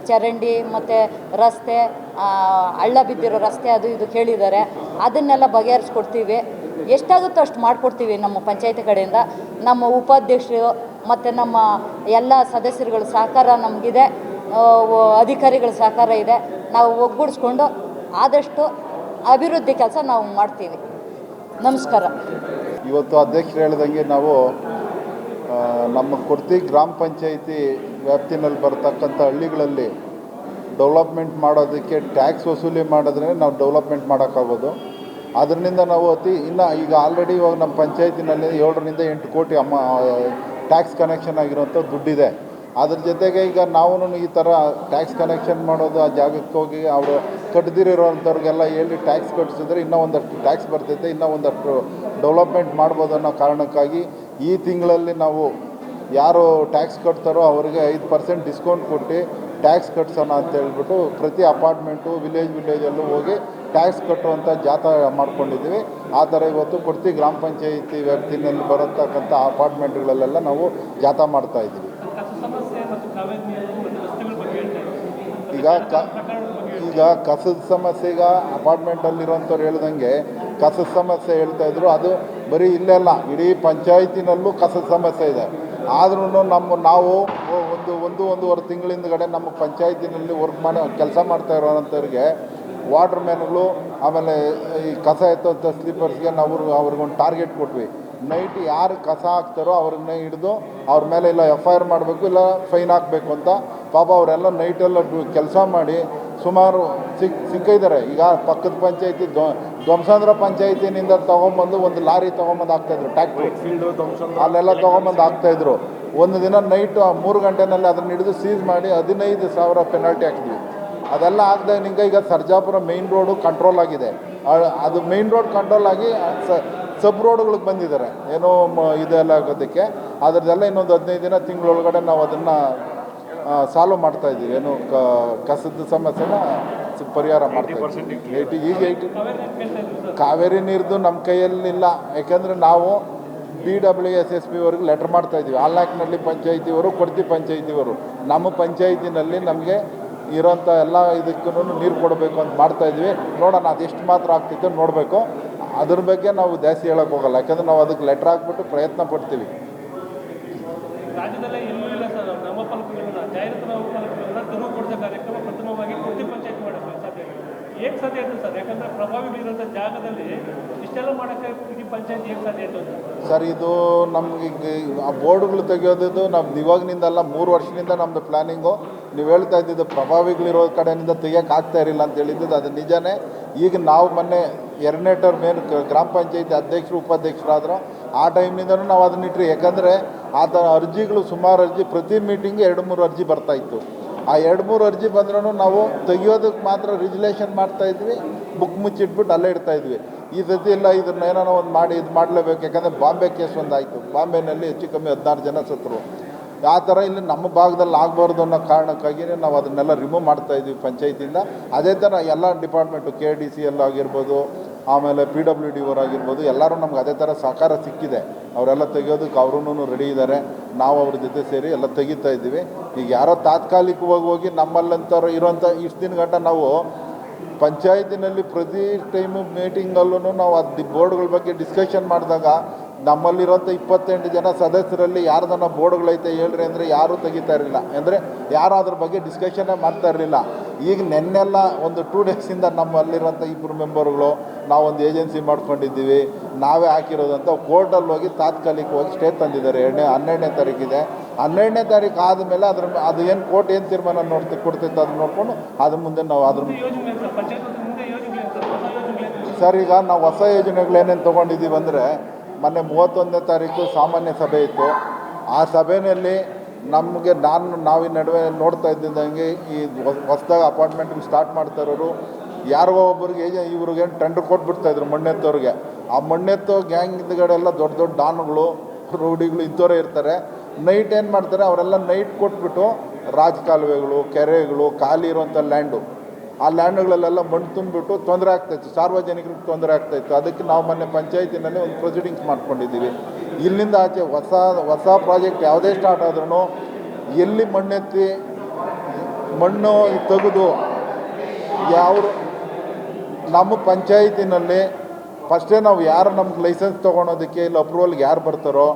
ಚರಂಡಿ ಮತ್ತು ರಸ್ತೆ, ಹಳ್ಳ ಬಿದ್ದಿರೋ ರಸ್ತೆ ಅದು ಇದು ಕೇಳಿದ್ದಾರೆ, ಅದನ್ನೆಲ್ಲ ಬಗೆಹರಿಸ್ಕೊಡ್ತೀವಿ. ಎಷ್ಟಾಗುತ್ತೋ ಅಷ್ಟು ಮಾಡಿಕೊಡ್ತೀವಿ ನಮ್ಮ ಪಂಚಾಯತಿ ಕಡೆಯಿಂದ. ನಮ್ಮ ಉಪಾಧ್ಯಕ್ಷರು ಮತ್ತು ನಮ್ಮ ಎಲ್ಲ ಸದಸ್ಯರುಗಳ ಸಹಕಾರ ನಮಗಿದೆ, ಅಧಿಕಾರಿಗಳ ಸಹಕಾರ ಇದೆ. ನಾವು ಒಗ್ಗೂಡಿಸ್ಕೊಂಡು ಆದಷ್ಟು ಅಭಿವೃದ್ಧಿ ಕೆಲಸ ನಾವು ಮಾಡ್ತೀವಿ. ನಮಸ್ಕಾರ. ಇವತ್ತು ಅಧ್ಯಕ್ಷರು ಹೇಳಿದಂಗೆ ನಾವು ನಮ್ಮ ಕೊಡ್ತಿ ಗ್ರಾಮ ಪಂಚಾಯಿತಿ ವ್ಯಾಪ್ತಿನಲ್ಲಿ ಬರ್ತಕ್ಕಂಥ ಹಳ್ಳಿಗಳಲ್ಲಿ ಡೆವಲಪ್ಮೆಂಟ್ ಮಾಡೋದಕ್ಕೆ ಟ್ಯಾಕ್ಸ್ ವಸೂಲಿ ಮಾಡಿದ್ರೆ ನಾವು ಡೆವಲಪ್ಮೆಂಟ್ ಮಾಡೋಕ್ಕಾಗೋದು. ಅದರಿಂದ ನಾವು ಈಗ ಆಲ್ರೆಡಿ ಇವಾಗ ನಮ್ಮ ಪಂಚಾಯತಿನಲ್ಲಿ 7 ರಿಂದ 8 ಕೋಟಿ ಟ್ಯಾಕ್ಸ್ ಕನೆಕ್ಷನ್ ಆಗಿರೋಂಥ ದುಡ್ಡಿದೆ. ಅದ್ರ ಜೊತೆಗೆ ಈಗ ನಾವು ಈ ಥರ ಟ್ಯಾಕ್ಸ್ ಕನೆಕ್ಷನ್ ಮಾಡೋದು, ಆ ಜಾಗಕ್ಕೆ ಹೋಗಿ ಅವರು ಕಟ್ಟದಿರೋಂಥವ್ರಿಗೆಲ್ಲ ಹೇಳಿ ಟ್ಯಾಕ್ಸ್ ಕಟ್ಟಿಸಿದ್ರೆ ಇನ್ನೂ ಒಂದಷ್ಟು ಟ್ಯಾಕ್ಸ್ ಬರ್ತೈತೆ, ಇನ್ನೂ ಒಂದಷ್ಟು ಡೆವಲಪ್ಮೆಂಟ್ ಮಾಡ್ಬೋದು ಅನ್ನೋ ಕಾರಣಕ್ಕಾಗಿ ಈ ತಿಂಗಳಲ್ಲಿ ನಾವು ಯಾರು ಟ್ಯಾಕ್ಸ್ ಕಟ್ತಾರೋ ಅವರಿಗೆ 5% ಡಿಸ್ಕೌಂಟ್ ಕೊಟ್ಟು ಟ್ಯಾಕ್ಸ್ ಕಟ್ಸೋಣ ಅಂತ ಹೇಳ್ಬಿಟ್ಟು ಪ್ರತಿ ಅಪಾರ್ಟ್ಮೆಂಟು ವಿಲೇಜಲ್ಲೂ ಹೋಗಿ ಟ್ಯಾಕ್ಸ್ ಕಟ್ಟುವಂಥ ಜಾಥಾ ಮಾಡ್ಕೊಂಡಿದ್ದೀವಿ. ಆ ಥರ ಇವತ್ತು ಕೊಡ್ತಿ ಗ್ರಾಮ ಪಂಚಾಯಿತಿ ವ್ಯಾಪ್ತಿನಲ್ಲಿ ಬರತಕ್ಕಂಥ ಅಪಾರ್ಟ್ಮೆಂಟ್ಗಳಲ್ಲೆಲ್ಲ ನಾವು ಜಾಥಾ ಮಾಡ್ತಾಯಿದ್ದೀವಿ. ಈಗ ಕಸದ ಸಮಸ್ಯೆ, ಈಗ ಅಪಾರ್ಟ್ಮೆಂಟಲ್ಲಿರೋಂಥವ್ರು ಹೇಳ್ದಂಗೆ ಕಸದ ಸಮಸ್ಯೆ ಹೇಳ್ತಾಯಿದ್ರು. ಅದು ಬರೀ ಇಲ್ಲೆಲ್ಲ ಇಡೀ ಪಂಚಾಯತಿನಲ್ಲೂ ಕಸದ ಸಮಸ್ಯೆ ಇದೆ. ಆದ್ರೂ ನಾವು ಒಂದೂವರೆ ತಿಂಗಳಿಂದಗಡೆ ನಮ್ಮ ಪಂಚಾಯತಿನಲ್ಲಿ ಕೆಲಸ ಮಾಡ್ತಾ ಇರೋವಂಥವ್ರಿಗೆ ವಾಟರ್ ಮ್ಯಾನ್ಗಳು, ಆಮೇಲೆ ಈ ಕಸ ಎತ್ತೋಂಥ ಸ್ಲೀಪರ್ಸ್ಗೆ ನಾವು ಅವ್ರಿಗೊಂದು ಟಾರ್ಗೆಟ್ ಕೊಟ್ವಿ. ನೈಟ್ ಯಾರು ಕಸ ಹಾಕ್ತಾರೋ ಅವ್ರನ್ನ ಹಿಡಿದು ಅವ್ರ ಮೇಲೆ ಇಲ್ಲ FIR ಮಾಡಬೇಕು, ಇಲ್ಲ ಫೈನ್ ಹಾಕಬೇಕು ಅಂತ. ಪಾಪ ಅವರೆಲ್ಲ ನೈಟೆಲ್ಲ ಕೆಲಸ ಮಾಡಿ ಸುಮಾರು ಸಿಕ್ಕಿದ್ದಾರೆ. ಈಗ ಪಕ್ಕದ ಪಂಚಾಯತಿ ಧ್ವಂಸಾಂಧ್ರ ಪಂಚಾಯತಿನಿಂದ ತೊಗೊಂಬಂದು ಒಂದು ಲಾರಿ ತೊಗೊಂಬಂದು ಹಾಕ್ತಾಯಿದ್ರು, ಟ್ಯಾಕ್ಟ್ರಿ ಅಲ್ಲೆಲ್ಲ ತೊಗೊಂಬಂದು ಹಾಕ್ತಾಯಿದ್ರು. ಒಂದು ದಿನ ನೈಟ್ 3 ಗಂಟೆನಲ್ಲಿ ಅದನ್ನು ಹಿಡಿದು ಸೀಸ್ ಮಾಡಿ 15,000 ಪೆನಾಲ್ಟಿ ಹಾಕಿದ್ವಿ. ಅದೆಲ್ಲ ಆಗದೆ ಈಗ ಸರ್ಜಾಪುರ ಮೇಯ್ನ್ ರೋಡು ಕಂಟ್ರೋಲ್ ಆಗಿದೆ. ಅದು ಮೇಯ್ನ್ ರೋಡ್ ಕಂಟ್ರೋಲ್ ಆಗಿ ಸಬ್ ರೋಡ್ಗಳಿಗೆ ಬಂದಿದ್ದಾರೆ, ಏನೋ ಇದೆಲ್ಲ ಆಗೋದಕ್ಕೆ. ಅದರದೆಲ್ಲ ಇನ್ನೊಂದು 15 ದಿನ ತಿಂಗಳೊಳಗಡೆ ನಾವು ಅದನ್ನು ಸಾಲ್ವ್ ಮಾಡ್ತಾಯಿದ್ದೀವಿ. ಏನು ಕಸದ ಸಮಸ್ಯೆನ ಪರಿಹಾರ ಮಾಡ್ತಾಯಿದ್ದೀವಿ. ಈಗ ಕಾವೇರಿ ನೀರ್ದು ನಮ್ಮ ಕೈಯಲ್ಲಿಲ್ಲ, ಯಾಕೆಂದರೆ ನಾವು PWSSB ಅವ್ರಿಗೆ ಲೆಟ್ರ್ ಮಾಡ್ತಾಯಿದ್ವಿ. ಆಲ್ನಾಕ್ನಲ್ಲಿ ಪಂಚಾಯಿತಿಯವರು, ಕೊಡ್ತಿ ಪಂಚಾಯಿತಿಯವರು ನಮ್ಮ ಪಂಚಾಯಿತಿನಲ್ಲಿ ನಮಗೆ ಇರೋಂಥ ಎಲ್ಲ ಇದಕ್ಕೂ ನೀರು ಕೊಡಬೇಕು ಅಂತ ಮಾಡ್ತಾಯಿದ್ವಿ. ನೋಡೋಣ ಅದೆಷ್ಟು ಮಾತ್ರ ಆಗ್ತಿತ್ತು ನೋಡಬೇಕು. ಅದ್ರ ಬಗ್ಗೆ ನಾವು ಜಾಸ್ತಿ ಹೇಳೋಕ್ಕೆ ಹೋಗಲ್ಲ, ಯಾಕಂದರೆ ನಾವು ಅದಕ್ಕೆ ಲೆಟ್ರ್ ಹಾಕ್ಬಿಟ್ಟು ಪ್ರಯತ್ನ ಪಡ್ತೀವಿ. ರಾಜ್ಯದಲ್ಲೇ ಎಲ್ಲೂ ಇಲ್ಲ ಸರ್, ನಮ್ಮ ಫಲಕಗಳನ್ನ ಜಾಹೀರಾತು ಫಲಕಗಳನ್ನ ತೆರವುಗೊಳಿಸೋ ಕಾರ್ಯಕ್ರಮ ಪ್ರಥಮವಾಗಿ ಕೊಡ್ತಿ ಪಂಚಾಯತ್ ಮಾಡೋಕ್ಕೆ ಸಾಧ್ಯ ಇದೆ. ಹೇಗೆ ಸಾಧ್ಯ ಆಯಿತು ಸರ್? ಯಾಕಂದರೆ ಪ್ರಭಾವಿಗಳಿರೋಂಥ ಜಾಗದಲ್ಲಿ ಇಷ್ಟೆಲ್ಲ ಮಾಡೋಕ್ಕೆ ಈ ಪಂಚಾಯತ್ ಹೇಗೆ ಸಾಧ್ಯ ಆಯಿತು ಅಂತ ಸರ್, ಇದು ನಮಗೆ ಆ ಬೋರ್ಡ್ಗಳು ತೆಗೆಯೋದು ನಮ್ದು ಇವಾಗಿನಿಂದಲ್ಲ, 3 ವರ್ಷದಿಂದ ನಮ್ಮದು ಪ್ಲ್ಯಾನಿಂಗು. ನೀವು ಹೇಳ್ತಾ ಇದ್ದಿದ್ದು ಪ್ರಭಾವಿಗಳಿರೋ ಕಡೆಯಿಂದ ತೆಗಿಯೋಕೆ ಆಗ್ತಾ ಇರಲಿಲ್ಲ ಅಂತ ಹೇಳಿದ್ದು ಅದು ನಿಜನೇ. ಈಗ ನಾವು ಮೊನ್ನೆ 2ನೇ ಟರ್ಮ್ ಏನು ಗ್ರಾಮ ಪಂಚಾಯತಿ ಅಧ್ಯಕ್ಷರು ಉಪಾಧ್ಯಕ್ಷರಾದ್ರು ಆ ಟೈಮ್ನಿಂದನೂ ನಾವು ಅದನ್ನ ಇಟ್ಟರೆ, ಯಾಕಂದರೆ ಆ ಥರ ಅರ್ಜಿಗಳು ಸುಮಾರು ಅರ್ಜಿ ಪ್ರತಿ ಮೀಟಿಂಗ್ಗೆ 2-3 ಅರ್ಜಿ ಬರ್ತಾಯಿತ್ತು. ಆ 2-3 ಅರ್ಜಿ ಬಂದ್ರೂ ನಾವು ತೆಗಿಯೋದಕ್ಕೆ ಮಾತ್ರ ರಿಜುಲೇಷನ್ ಮಾಡ್ತಾಯಿದ್ವಿ, ಬುಕ್ ಮುಚ್ಚಿಟ್ಬಿಟ್ಟು ಅಲ್ಲೇ ಇಡ್ತಾಯಿದ್ವಿ. ಈ ಸತಿ ಇಲ್ಲ, ಇದನ್ನ ಏನೋ ಒಂದು ಮಾಡಿ ಇದು ಮಾಡಲೇಬೇಕು. ಯಾಕಂದರೆ ಬಾಂಬೆ ಕೇಸ್ ಒಂದಾಯಿತು, ಬಾಂಬೆನಲ್ಲಿ ಹೆಚ್ಚು ಕಮ್ಮಿ 16 ಜನ ಸತ್ತರು. ಆ ಥರ ಇಲ್ಲಿ ನಮ್ಮ ಭಾಗದಲ್ಲಿ ಆಗಬಾರ್ದು ಅನ್ನೋ ಕಾರಣಕ್ಕಾಗಿಯೇ ನಾವು ಅದನ್ನೆಲ್ಲ ರಿಮೂವ್ ಮಾಡ್ತಾಯಿದ್ವಿ ಪಂಚಾಯತಿಯಿಂದ. ಅದೇ ಥರ ಎಲ್ಲ ಡಿಪಾರ್ಟ್ಮೆಂಟು KDCL ಆಗಿರ್ಬೋದು, ಆಮೇಲೆ PWD ಅವರಾಗಿರ್ಬೋದು, ಎಲ್ಲರೂ ನಮ್ಗೆ ಅದೇ ಥರ ಸಹಕಾರ ಸಿಕ್ಕಿದೆ. ಅವರೆಲ್ಲ ತೆಗಿಯೋದಕ್ಕೆ ಅವ್ರೂ ರೆಡಿ ಇದ್ದಾರೆ. ನಾವು ಅವ್ರ ಜೊತೆ ಸೇರಿ ಎಲ್ಲ ತೆಗಿತಾ ಇದ್ದೀವಿ. ಈಗ ಯಾರೋ ತಾತ್ಕಾಲಿಕವಾಗಿ ಹೋಗಿ ನಮ್ಮಲ್ಲಂಥವ್ರು ಇರೋಂಥ ಇಷ್ಟು ದಿನ ಗಂಟ ನಾವು ಪಂಚಾಯತಿನಲ್ಲಿ ಪ್ರತಿ ಟೈಮು ಮೀಟಿಂಗಲ್ಲೂ ನಾವು ಅದು ಬೋರ್ಡ್ಗಳ ಬಗ್ಗೆ ಡಿಸ್ಕಷನ್ ಮಾಡಿದಾಗ ನಮ್ಮಲ್ಲಿರೋಂಥ 28 ಜನ ಸದಸ್ಯರಲ್ಲಿ ಯಾರ್ದನ್ನ ಬೋರ್ಡ್ಗಳೈತೆ ಹೇಳ್ರಿ ಅಂದರೆ ಯಾರೂ ತೆಗಿತಾ ಇರಲಿಲ್ಲ, ಅಂದರೆ ಯಾರು ಅದ್ರ ಬಗ್ಗೆ ಡಿಸ್ಕಷನ್ನೇ ಮಾಡ್ತಾ ಇರಲಿಲ್ಲ. ಈಗ ನೆನ್ನೆಲ್ಲ ಒಂದು 2 ಡೇಸಿಂದ ನಮ್ಮಲ್ಲಿರೋಂಥ 2 ಮೆಂಬರ್ಗಳು ನಾವೊಂದು ಏಜೆನ್ಸಿ ಮಾಡ್ಕೊಂಡಿದ್ದೀವಿ, ನಾವೇ ಹಾಕಿರೋದಂತ ಕೋರ್ಟಲ್ಲಿ ಹೋಗಿ ತಾತ್ಕಾಲಿಕವಾಗಿ ಸ್ಟೇ ತಂದಿದ್ದಾರೆ. 12ನೇ ತಾರೀಕಿದೆ. 12ನೇ ತಾರೀಕು ಆದಮೇಲೆ ಅದು ಏನು ಕೋರ್ಟ್ ಏನು ತೀರ್ಮಾನ ಕೊಡ್ತಿತ್ತು ಅದನ್ನ ನೋಡಿಕೊಂಡು ಅದ್ರ ಮುಂದೆ ನಾವು ಅದ್ರ ಸರ್, ಈಗ ನಾವು ಹೊಸ ಯೋಜನೆಗಳೇನೇನು ತೊಗೊಂಡಿದ್ದೀವಿ ಅಂದರೆ, ಮೊನ್ನೆ 31ನೇ ತಾರೀಕು ಸಾಮಾನ್ಯ ಸಭೆ ಇತ್ತು. ಆ ಸಭೆಯಲ್ಲಿ ನಮಗೆ ನಾವು ಈ ನಡುವೆ ನೋಡ್ತಾ ಇದ್ದಂಗೆ ಈ ಹೊಸದಾಗಿ ಅಪಾರ್ಟ್ಮೆಂಟ್ಗೆ ಸ್ಟಾರ್ಟ್ ಮಾಡ್ತಾ ಇರೋರು ಯಾರಿಗೋ ಒಬ್ಬರಿಗೆ ಇವ್ರಿಗೇನು ಟೆಂಡರ್ ಕೊಟ್ಬಿಡ್ತಾಯಿದ್ರು ಮಣ್ಣೆತ್ತೋರಿಗೆ. ಆ ಮಣ್ಣೆತ್ತೋ ಗ್ಯಾಂಗ್ ಹಿಂದ್ಗಡೆಲ್ಲ ದೊಡ್ಡ ದೊಡ್ಡ ಡಾನ್ಗಳು, ರೌಡಿಗಳು ಇಂಥವರೇ ಇರ್ತಾರೆ. ನೈಟ್ ಏನು ಮಾಡ್ತಾರೆ, ಅವರೆಲ್ಲ ನೈಟ್ ಕೊಟ್ಬಿಟ್ಟು ರಾಜಕಾಲುವೆಗಳು, ಕೆರೆಗಳು, ಖಾಲಿ ಇರುವಂಥ ಲ್ಯಾಂಡು, ಆ ಲ್ಯಾಂಡ್ಗಳಲ್ಲೆಲ್ಲ ಮಣ್ಣು ತುಂಬಿಬಿಟ್ಟು ತೊಂದರೆ ಆಗ್ತಾಯಿತ್ತು, ಸಾರ್ವಜನಿಕರಿಗೆ ತೊಂದರೆ ಆಗ್ತಾಯಿತ್ತು. ಅದಕ್ಕೆ ನಾವು ಮೊನ್ನೆ ಪಂಚಾಯತಿನಲ್ಲಿ ಒಂದು ಪ್ರೊಸೀಡಿಂಗ್ಸ್ ಮಾಡ್ಕೊಂಡಿದ್ದೀವಿ. ಇಲ್ಲಿಂದ ಆಚೆ ಹೊಸ ಪ್ರಾಜೆಕ್ಟ್ ಯಾವುದೇ ಸ್ಟಾರ್ಟ್ ಆದ್ರೂ ಎಲ್ಲಿ ಮಣ್ಣೆತ್ತಿ ಮಣ್ಣು ತೆಗೆದು ನಮ್ಮ ಪಂಚಾಯತಿನಲ್ಲಿ ಫಸ್ಟೇ ನಾವು ಯಾರು ನಮ್ಗೆ ಲೈಸೆನ್ಸ್ ತೊಗೊಳೋದಕ್ಕೆ ಇಲ್ಲ ಅಪ್ರೂವಲ್ಗೆ ಯಾರು ಬರ್ತಾರೋ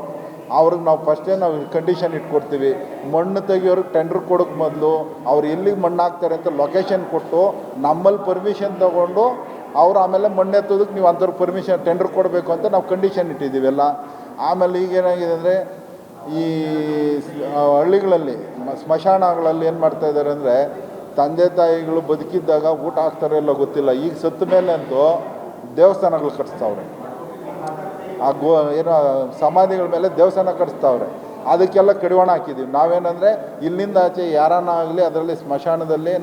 ಅವ್ರಿಗೆ ನಾವು ಫಸ್ಟೇ ನಾವು ಕಂಡೀಷನ್ ಇಟ್ಕೊಡ್ತೀವಿ. ಮಣ್ಣು ತೆಗಿಯೋರಿಗೆ ಟೆಂಡರ್ ಕೊಡೋಕ್ಕೆ ಮೊದಲು ಅವ್ರು ಎಲ್ಲಿಗೆ ಮಣ್ಣು ಹಾಕ್ತಾರೆ ಅಂತ ಲೊಕೇಶನ್ ಕೊಟ್ಟು ನಮ್ಮಲ್ಲಿ ಪರ್ಮಿಷನ್ ತೊಗೊಂಡು ಅವ್ರು ಆಮೇಲೆ ಮಣ್ಣು ಎತ್ತೋದಕ್ಕೆ ನೀವು ಅಂಥವ್ರಿಗೆ ಪರ್ಮಿಷನ್ ಟೆಂಡರ್ ಕೊಡಬೇಕು ಅಂತ ನಾವು ಕಂಡೀಷನ್ ಇಟ್ಟಿದ್ದೀವಿ ಎಲ್ಲ. ಆಮೇಲೆ ಈಗೇನಾಗಿದೆ ಅಂದರೆ ಈ ಹಳ್ಳಿಗಳಲ್ಲಿ ಸ್ಮಶಾನಗಳಲ್ಲಿ ಏನು ಮಾಡ್ತಾಯಿದ್ದಾರೆ ಅಂದರೆ, ತಂದೆ ತಾಯಿಗಳು ಬದುಕಿದ್ದಾಗ ಊಟ ಹಾಕ್ತಾರೆ ಇಲ್ಲ ಗೊತ್ತಿಲ್ಲ, ಈಗ ಸತ್ತ ಮೇಲೆ ಅಂತೂ ದೇವಸ್ಥಾನಗಳು ಕಟ್ಸ್ತಾವ್ರೆ. ಆ ಏನೋ ಸಮಾಧಿಗಳ ಮೇಲೆ ದೇವಸ್ಥಾನ ಕಟ್ಸ್ತಾವ್ರೆ. ಅದಕ್ಕೆಲ್ಲ ಕಡಿವಾಣ ಹಾಕಿದ್ದೀವಿ. ನಾವೇನಂದರೆ ಇಲ್ಲಿಂದ ಆಚೆ ಯಾರನ್ನ ಆಗಲಿ ಅದರಲ್ಲಿ ಸ್ಮಶಾನದಲ್ಲಿ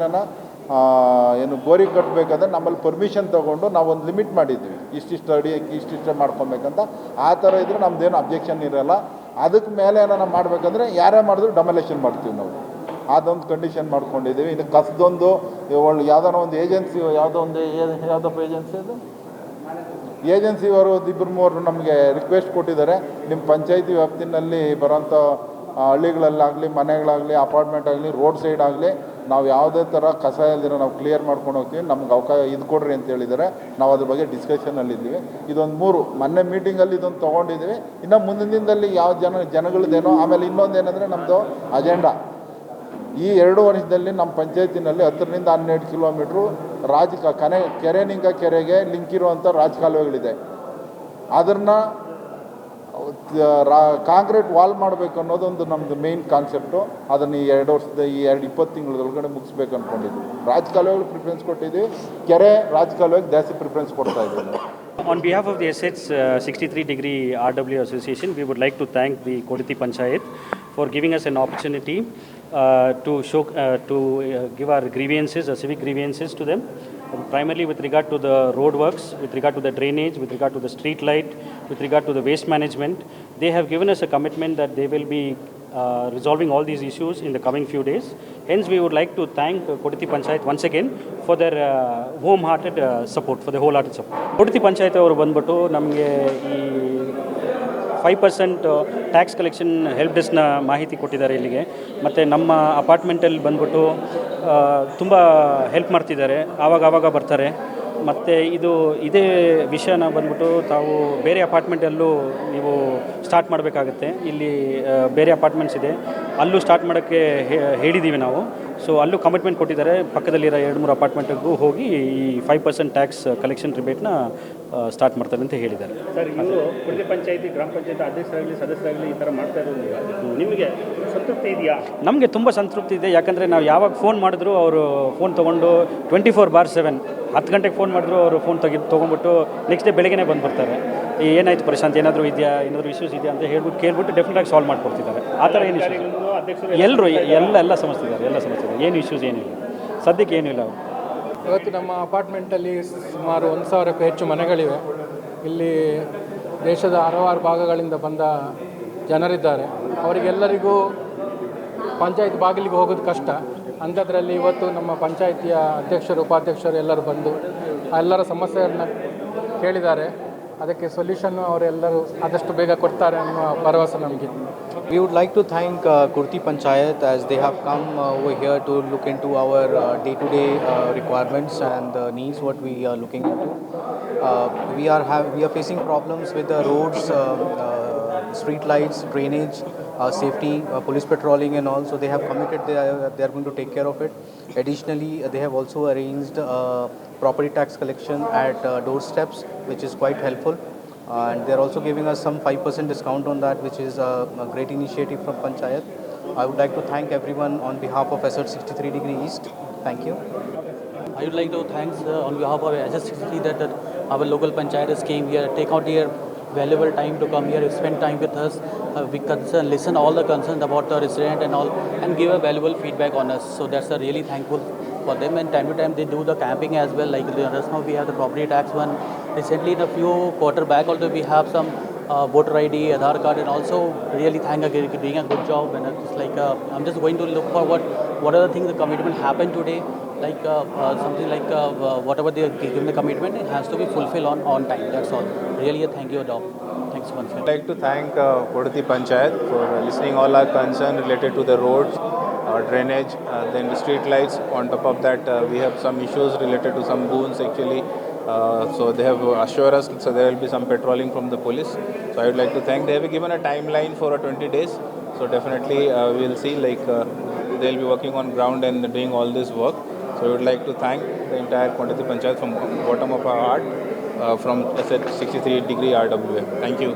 ಏನು ಗೋರಿ ಕಟ್ಟಬೇಕಂದ್ರೆ ನಮ್ಮಲ್ಲಿ ಪರ್ಮಿಷನ್ ತೊಗೊಂಡು ನಾವೊಂದು ಲಿಮಿಟ್ ಮಾಡಿದ್ವಿ, ಇಷ್ಟಿಷ್ಟು ಅಡಿ ಇಷ್ಟಿಷ್ಟೇ ಮಾಡ್ಕೊಬೇಕಂತ. ಆ ಥರ ಇದ್ದರೆ ನಮ್ಮದೇನು ಅಬ್ಜೆಕ್ಷನ್ ಇರೋಲ್ಲ. ಅದಕ್ಕೆ ಮೇಲೆ ಏನಾರ ಮಾಡಬೇಕಂದ್ರೆ ಯಾರೇ ಮಾಡಿದ್ರು ಡೆಮೊಲೇಷನ್ ಮಾಡ್ತೀವಿ ನಾವು. ಅದೊಂದು ಕಂಡೀಷನ್ ಮಾಡ್ಕೊಂಡಿದ್ದೀವಿ. ಇನ್ನು ಕಸದೊಂದು ಯಾವುದಾರ ಒಂದು ಏಜೆನ್ಸಿ ಯಾವುದಪ್ಪ ಏಜೆನ್ಸಿ ಅದು ಏಜೆನ್ಸಿಯವರು 2-3 ನಮಗೆ ರಿಕ್ವೆಸ್ಟ್ ಕೊಟ್ಟಿದ್ದಾರೆ, ನಿಮ್ಮ ಪಂಚಾಯತಿ ವ್ಯಾಪ್ತಿನಲ್ಲಿ ಬರೋಂಥ ಹಳ್ಳಿಗಳಲ್ಲಾಗಲಿ, ಮನೆಗಳಾಗಲಿ, ಅಪಾರ್ಟ್ಮೆಂಟ್ ಆಗಲಿ, ರೋಡ್ ಸೈಡ್ ಆಗಲಿ ನಾವು ಯಾವುದೇ ಥರ ಕಸ ಇಲ್ದಿರೋ ನಾವು ಕ್ಲಿಯರ್ ಮಾಡ್ಕೊಂಡು ಹೋಗ್ತೀವಿ, ನಮ್ಗೆ ಅವಕಾಶ ಇದು ಕೊಡ್ರಿ ಅಂತ ಹೇಳಿದ್ದಾರೆ. ನಾವು ಅದ್ರ ಬಗ್ಗೆ ಡಿಸ್ಕಷನಲ್ಲಿದ್ದೀವಿ. ಇದೊಂದು 3 ಮೊನ್ನೆ ಮೀಟಿಂಗಲ್ಲಿ ಇದೊಂದು ತೊಗೊಂಡಿದ್ದೀವಿ. ಇನ್ನು ಮುಂದಿನ ದಿನದಲ್ಲಿ ಯಾವ ಜನಗಳದ್ದೇನೋ. ಆಮೇಲೆ ಇನ್ನೊಂದು ಏನಂದರೆ ನಮ್ಮದು ಅಜೆಂಡಾ, ಈ 2 ವರ್ಷದಲ್ಲಿ ನಮ್ಮ ಪಂಚಾಯತಿನಲ್ಲಿ 10ರಿಂದ 12 ಕಿಲೋಮೀಟ್ರು ಕೆರೆನಿಂದ ಕೆರೆಗೆ ಲಿಂಕ್ ಇರುವಂಥ ರಾಜಕಾಲುವೆಗಳಿದೆ. ಅದನ್ನು ಕಾಂಕ್ರೀಟ್ ವಾಲ್ ಮಾಡಬೇಕು ಅನ್ನೋದೊಂದು ನಮ್ಮದು ಮೇಯ್ನ್ ಕಾನ್ಸೆಪ್ಟು. ಅದನ್ನು ಈ 2 ವರ್ಷದ 20 ತಿಂಗಳೊಳಗಡೆ ಮುಗಿಸ್ಬೇಕು ಅಂದ್ಕೊಂಡಿದ್ವಿ. ರಾಜಕಾಲುವೆಗಳು ಪ್ರಿಫರೆನ್ಸ್ ಕೊಟ್ಟಿದ್ದೀವಿ, ಕೆರೆ ರಾಜಕಾಲುವೆಗೆ ಜಾಸ್ತಿ ಪ್ರಿಫರೆನ್ಸ್ ಕೊಡ್ತಾ ಇದ್ದೀವಿ. On behalf of the Assets 63 Degree RW Association, we would like to thank the Kodati Panchayat for giving us an opportunity to give our grievances, civic grievances to them, primarily with regard to the road works, with regard to the drainage, with regard to the street light, with regard to the waste management. They have given us a commitment that they will be resolving all these issues in the coming few days. Hence, we would like to thank Kodati Panchayat once again for their warm-hearted support, for the wholehearted support. Kodati Panchayat ಅವರು ಬಂದ್ಬಿಟ್ಟು ನಮಗೆ ಈ 5% tax collection help ಡೆಸ್ಕ್ನ ಮಾಹಿತಿ ಕೊಟ್ಟಿದ್ದಾರೆ ಇಲ್ಲಿಗೆ. ಮತ್ತು ನಮ್ಮ ಅಪಾರ್ಟ್ಮೆಂಟಲ್ಲಿ ಬಂದ್ಬಿಟ್ಟು ತುಂಬ ಹೆಲ್ಪ್ ಮಾಡ್ತಿದ್ದಾರೆ, ಆವಾಗ ಬರ್ತಾರೆ. ಮತ್ತು ಇದೇ ವಿಷಯನ ಬಂದ್ಬಿಟ್ಟು ತಾವು ಬೇರೆ ಅಪಾರ್ಟ್ಮೆಂಟಲ್ಲೂ ನೀವು ಸ್ಟಾರ್ಟ್ ಮಾಡಬೇಕಾಗತ್ತೆ. ಇಲ್ಲಿ ಬೇರೆ ಅಪಾರ್ಟ್ಮೆಂಟ್ಸ್ ಇದೆ, ಅಲ್ಲೂ ಸ್ಟಾರ್ಟ್ ಮಾಡೋಕ್ಕೆ ಹೇಳಿದ್ದೀವಿ ನಾವು. ಸೊ ಅಲ್ಲೂ ಕಮಿಟ್ಮೆಂಟ್ ಕೊಟ್ಟಿದ್ದಾರೆ, ಪಕ್ಕದಲ್ಲಿರೋ 2-3 ಅಪಾರ್ಟ್ಮೆಂಟಿಗೂ ಹೋಗಿ ಈ 5% ಟ್ಯಾಕ್ಸ್ ಕಲೆಕ್ಷನ್ ರಿಬೇಟ್ನ ಸ್ಟಾರ್ಟ್ ಮಾಡ್ತಾರೆ ಅಂತ ಹೇಳಿದ್ದಾರೆ. ಸರ್, ಇವರು ಕುರ್ತಿ ಪಂಚಾಯತಿ, ಗ್ರಾಮ ಪಂಚಾಯತಿ ಅಧ್ಯಕ್ಷರಾಗಲಿ ಸದಸ್ಯರಾಗಲಿ ಈ ಥರ ಮಾಡ್ತಾ ಇರೋದು ನಿಮಗೆ ಸಂತೃಪ್ತಿ ಇದೆಯಾ? ನಮಗೆ ತುಂಬ ಸಂತೃಪ್ತಿ ಇದೆ. ಯಾಕಂದರೆ ನಾವು ಯಾವಾಗ ಫೋನ್ ಮಾಡಿದ್ರು ಅವರು ಫೋನ್ ತೊಗೊಂಡು 24/7 10 ಗಂಟೆಗೆ ಫೋನ್ ಮಾಡಿದ್ರು ಅವರು ಫೋನ್ ತೊಗೊಂಡ್ಬಿಟ್ಟು ನೆಕ್ಸ್ಟ್ ಡೇ ಬೆಳಗ್ಗೆ ಬಂದುಬಿಡ್ತಾರೆ. ಏನಾಯಿತು ಪ್ರಶಾಂತ್, ಏನಾದರೂ ಇಶ್ಯೂಸ್ ಇದೆಯಾ ಅಂತ ಕೇಳ್ಬಿಟ್ಟು ಡೆಫಿನೆಟಾಗಿ ಸಾಲ್ವ್ ಮಾಡಿಕೊಡ್ತಿದ್ದಾರೆ. ಆ ಥರ ಏನು ಇಶ್ಯೂಸ್ ಎಲ್ಲರೂ ಎಲ್ಲ ಸಮಸ್ತಿದ್ದಾರೆ, ಏನು ಇಶ್ಯೂಸ್ ಏನಿಲ್ಲ, ಸದ್ಯಕ್ಕೆ ಏನೂ ಇಲ್ಲ. ಇವತ್ತು ನಮ್ಮ ಅಪಾರ್ಟ್ಮೆಂಟಲ್ಲಿ ಸುಮಾರು 1,000ಕ್ಕೂ ಹೆಚ್ಚು ಮನೆಗಳಿವೆ. ಇಲ್ಲಿ ದೇಶದ ಹಲವಾರು ಭಾಗಗಳಿಂದ ಬಂದ ಜನರಿದ್ದಾರೆ. ಅವರಿಗೆಲ್ಲರಿಗೂ ಪಂಚಾಯತ್ ಬಾಗಿಲಿಗೆ ಹೋಗೋದು ಕಷ್ಟ. ಅಂಥದ್ರಲ್ಲಿ ಇವತ್ತು ನಮ್ಮ ಪಂಚಾಯಿತಿಯ ಅಧ್ಯಕ್ಷರು, ಉಪಾಧ್ಯಕ್ಷರು ಎಲ್ಲರೂ ಬಂದು ಎಲ್ಲರ ಸಮಸ್ಯೆಯನ್ನು ಕೇಳಿದ್ದಾರೆ. ಅದಕ್ಕೆ ಸೊಲ್ಯೂಷನ್ನು ಅವರೆಲ್ಲರೂ ಆದಷ್ಟು ಬೇಗ ಕೊಡ್ತಾರೆ ಅನ್ನೋ ಭರವಸೆ ನಮಗೆ. We would like to thank Kurti Panchayat as they have come over here to look into our day-to-day requirements and the needs what we are looking into. We are facing problems with the roads, street lights, drainage, safety, police patrolling and all. So they have committed they are going to take care of it. Additionally, they have also arranged property tax collection at doorsteps, which is quite helpful. And they are also giving us some 5% discount on that, which is a great initiative from Panchayat. I would like to thank everyone on behalf of Asset 63 Degree East. Thank you. I would like to thank on behalf of Asset 63 that our local Panchayat came here, take out their valuable time to come here, spend time with us. We listen all the concerns about the resident and all, and give a valuable feedback on us. So that's really thankful for them. And time to time they do the camping as well. Like just now we have the property tax one. Recently, in a few quarter back, also we have some voter ID, Aadhaar card, and also really doing a good job. And it's like I'm just going to look for what are the things the commitment happened today. Like something like whatever they are given the commitment, it has to be fulfilled on time. That's all. Really a thank you, Doc. Thanks once again. I'd like to thank Kurti Panchayat for listening all our concerns related to the roads, drainage, then the street lights. On top of that, we have some issues related to some goons actually. So they have assured us, so there will be some patrolling from the police. So I would like to thank. They have given a timeline for 20 days. So definitely we will see they will be working on ground and doing all this work. So we would like to thank the entire Kurti Panchayat from bottom of our heart from Asset 63 Degree RWA. Thank you.